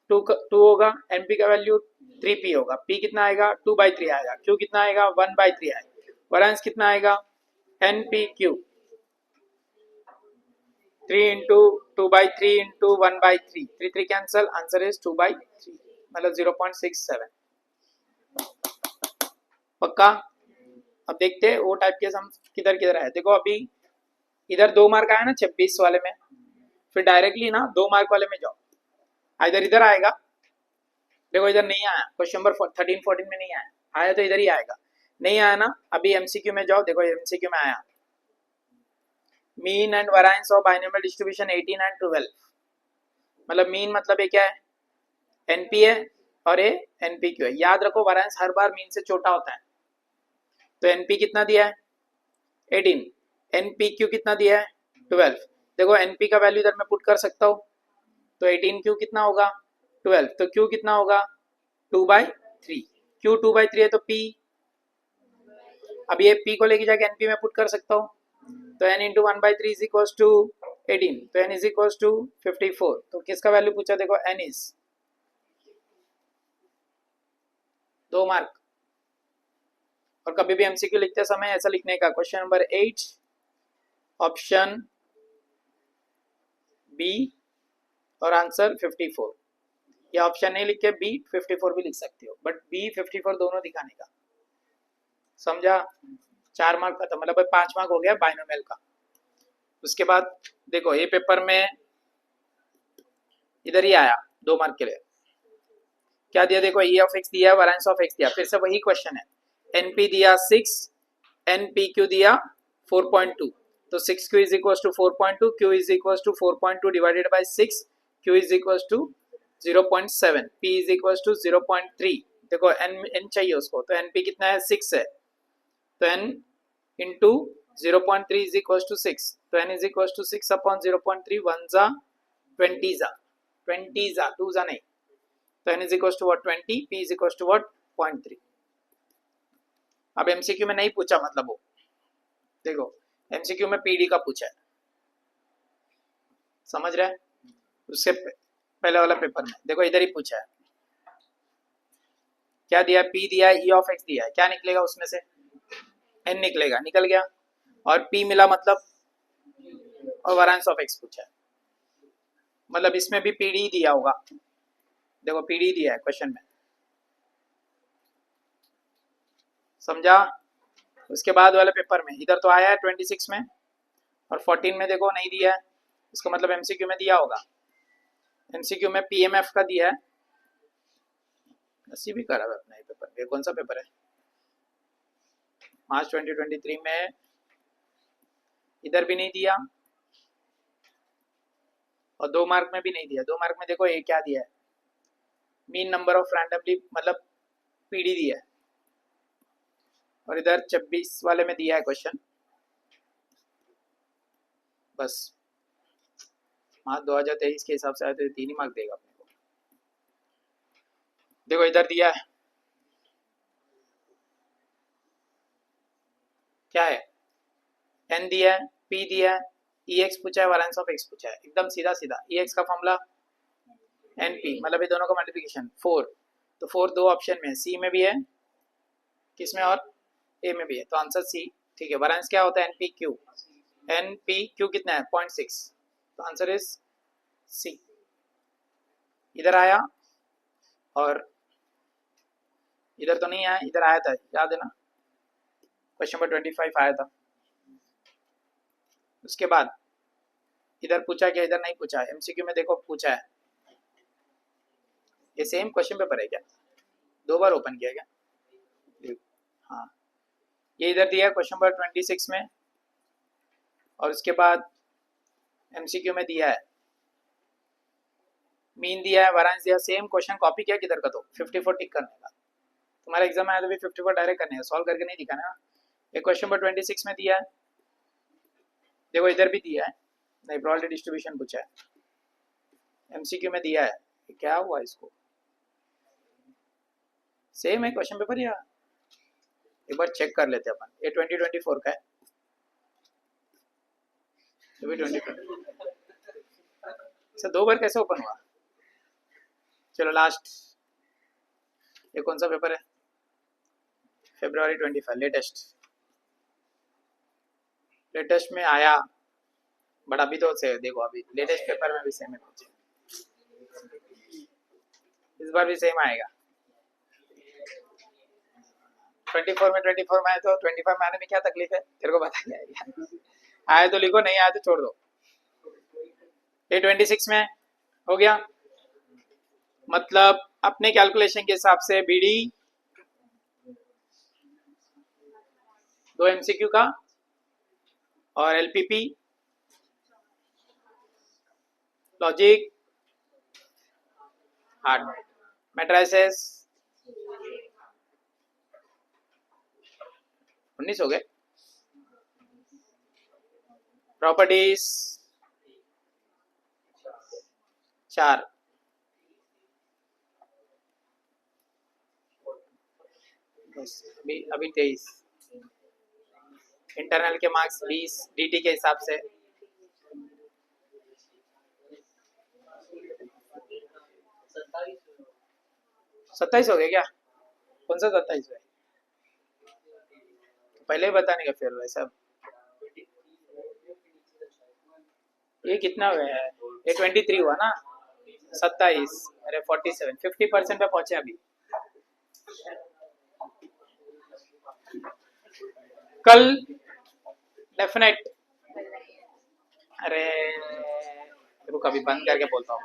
2 होगा, np का वैल्यू 3p होगा. p कितना आएगा? 2/3 आएगा. q कितना आएगा? 1/3 आएगा. वराइंस कितना आएगा? npq 3 into 2/3 into 1/3, 3 cancel, answer is 2/3 मतलब 0.67. पक्का? अब देखते हैं वो टाइप के हम किधर किधर आए. देखो अभी इधर 2 मार्क आया ना 26 वाले में, फिर डायरेक्टली ना 2 मार्क वाले में जाओ. इधर इधर आएगा. देखो इधर नहीं आया, क्वेश्चन नंबर 13 14 में नहीं आया, आया तो इधर ही आएगा. नहीं आया ना, अभी एमसीक्यू में जाओ. देखो एमसीक्यू में आया mean and वराइंस of binomial distribution 18 and 12. मतलब मीन मतलब ये क्या है? एनपी है और ये एनपीक्यू है. याद रखो वराइंस हर बार मीन से छोटा होता है. तो एनपी कितना दिया है? 18. एनपीक्यू कितना दिया है? 12. देखो एनपी का वैल्यू इधर मैं पुट कर सकता हूँ, तो 18 क्यू कितना होगा? 12. तो क्यू कितना होगा? 2/3. क्यू 2/3 है तो p, अब ये p को लेके जाके एनपी में पुट कर सकता हूँ, तो n into 1/3 is equal to 18, तो n इज इक्वल टू 54. तो किसका वैल्यू पूछा? देखो n इज 2 मार्क. और कभी भी एमसीक्यू लिखते समय ऐसा लिखने का, क्वेश्चन नंबर 8 ऑप्शन बी और आंसर 54, या ऑप्शन नहीं लिख के बी 54 भी लिख सकते हो, बट बी 54 दोनों दिखाने का. समझा? 4 मार्क खत्म, मतलब 5 मार्क हो गया बाइनोमियल का. उसके बाद देखो ये पेपर में इधर ही आया 2 मार्क के लिए। क्या दिया देखो, ई ऑफ एक्स दिया, वैरिएंस ऑफ एक्स दिया, फिर से वही क्वेश्चन है। एनपी दिया 6, एनपीक्यू दिया 4.2, तो 6q is equal to 4.2, q is equal to 4.2 divided by 6, q is equal to 0.7, p is equal to 0.3। देखो n चाहिए उसको, तो np कितना है 6 है, तो n into 0.3 is equal to 6, तो n is equal to 6 upon 0.3, 1 जा 20 जा 20 जा 2 जा नहीं, तो n is equal to what 20, p is equal to what 0.3। अब एमसीक्यू में नहीं पूछा, मतलब वो देखो एमसीक्यू में पीडी का पूछा है, समझ रहे हैं? उससे पहले वाला पेपर में देखो इधर ही पूछा है, क्या दिया, p दिया है, e ऑफ x दिया है, क्या निकलेगा उसमें से n निकलेगा, निकल गया, और p मिला मतलब, और वैरिएंस ऑफ x पूछा है, मतलब इसमें भी pd दिया होगा, देखो pd दिया है क्वेश्चन में, समझा? उसके बाद वाले पेपर में इधर तो आया है 26 में, और 14 में देखो नहीं दिया है, इसका मतलब एमसीक्यू में दिया होगा। एमसीक्यू में पीएमएफ का दिया है, अस्सी भी करा है अपना ये पेपर। ये कौन सा पेपर है? मार्च 2023 में, इधर भी नहीं दिया, और 2 मार्क में भी नहीं दिया। 2 मार्क में देखो ये क्या दिया है, मीन नंबर ऑफ रैंडमली, मतलब पीडी दिया है, और इधर 26 वाले में दिया है क्वेश्चन, बस मार्च 2023 के हिसाब से आए तो 3 ही मार्क देगा अपने को। देखो इधर दिया है, क्या है, n दिया है, p दिया है, ex पूछा है, वैरिएंस ऑफ x पूछा है, एकदम सीधा सीधा। ex का फॉर्मूला np, मतलब ये दोनों का मल्टीप्लिकेशन 4, तो 4 दो ऑप्शन में है, c में भी है, किसमें, और a में भी है, तो आंसर c। ठीक है, वैरिएंस क्या होता है, npq, npq कितना है 0.6, तो आंसर इज c। इधर आया और इधर तो नहीं आया, इधर आया था, याद है ना, क्वेश्चन नंबर 25 आया था। उसके बाद इधर पूछा क्या, इधर नहीं पूछा, एमसीक्यू में देखो पूछा है, ये सेम क्वेश्चन पेपर है क्या, 2 बार ओपन किया क्या? हाँ, ये इधर दिया क्वेश्चन नंबर 26 में, और उसके बाद एमसीक्यू में दिया है, मीन दिया है, वैरिएंस दिया, सेम क्वेश्चन कॉपी किया किधर का, तो 54 टिक करने का। तुम्हारा एग्जाम आया तो भी 54 डायरेक्ट करने का, सॉल्व करके नहीं दिखाना। ये क्वेश्चन नंबर 26 में दिया है, देखो इधर भी दिया है, नहीं प्रोबेबिलिटी डिस्ट्रीब्यूशन पूछा है, एमसीक्यू में दिया है, क्या हुआ इसको, सेम है क्वेश्चन पेपर या एक बार चेक कर लेते हैं अपन। ये 2024 का है, ये भी 2024 से 2 बार कैसे ओपन हुआ? चलो लास्ट, ये कौन सा पेपर है, February 25, लेटेस्ट में आया, बट अभी तो से देखो, अभी लेटेस्ट पेपर में भी सेम है कुछ, इस बार भी सेम आएगा। 24 में आए तो 25 में आने में क्या तकलीफ है, तेरे को बता क्या आए तो लिखो, नहीं आए तो छोड़ दो। ये 26 में हो गया, मतलब अपने कैलकुलेशन के हिसाब से बीडी 2 एमसीक्यू का, और एलपीपी लॉजिक हार्ड मैट्रिसेस 19 हो गए, प्रॉपर्टीज 4, बस अभी 23, इंटरनल के मार्क्स 20 डीटी के हिसाब से, सत्ताईस हो गया क्या, कौन सा 27 है, पहले ही बताने का फिर वैसा। ये कितना हुआ है, ये 23 हुआ ना, 27, अरे 47, 50% पे पहुंचे अभी। कल डेफिनेट, अरे रुक अभी बंद करके बोलता हूँ।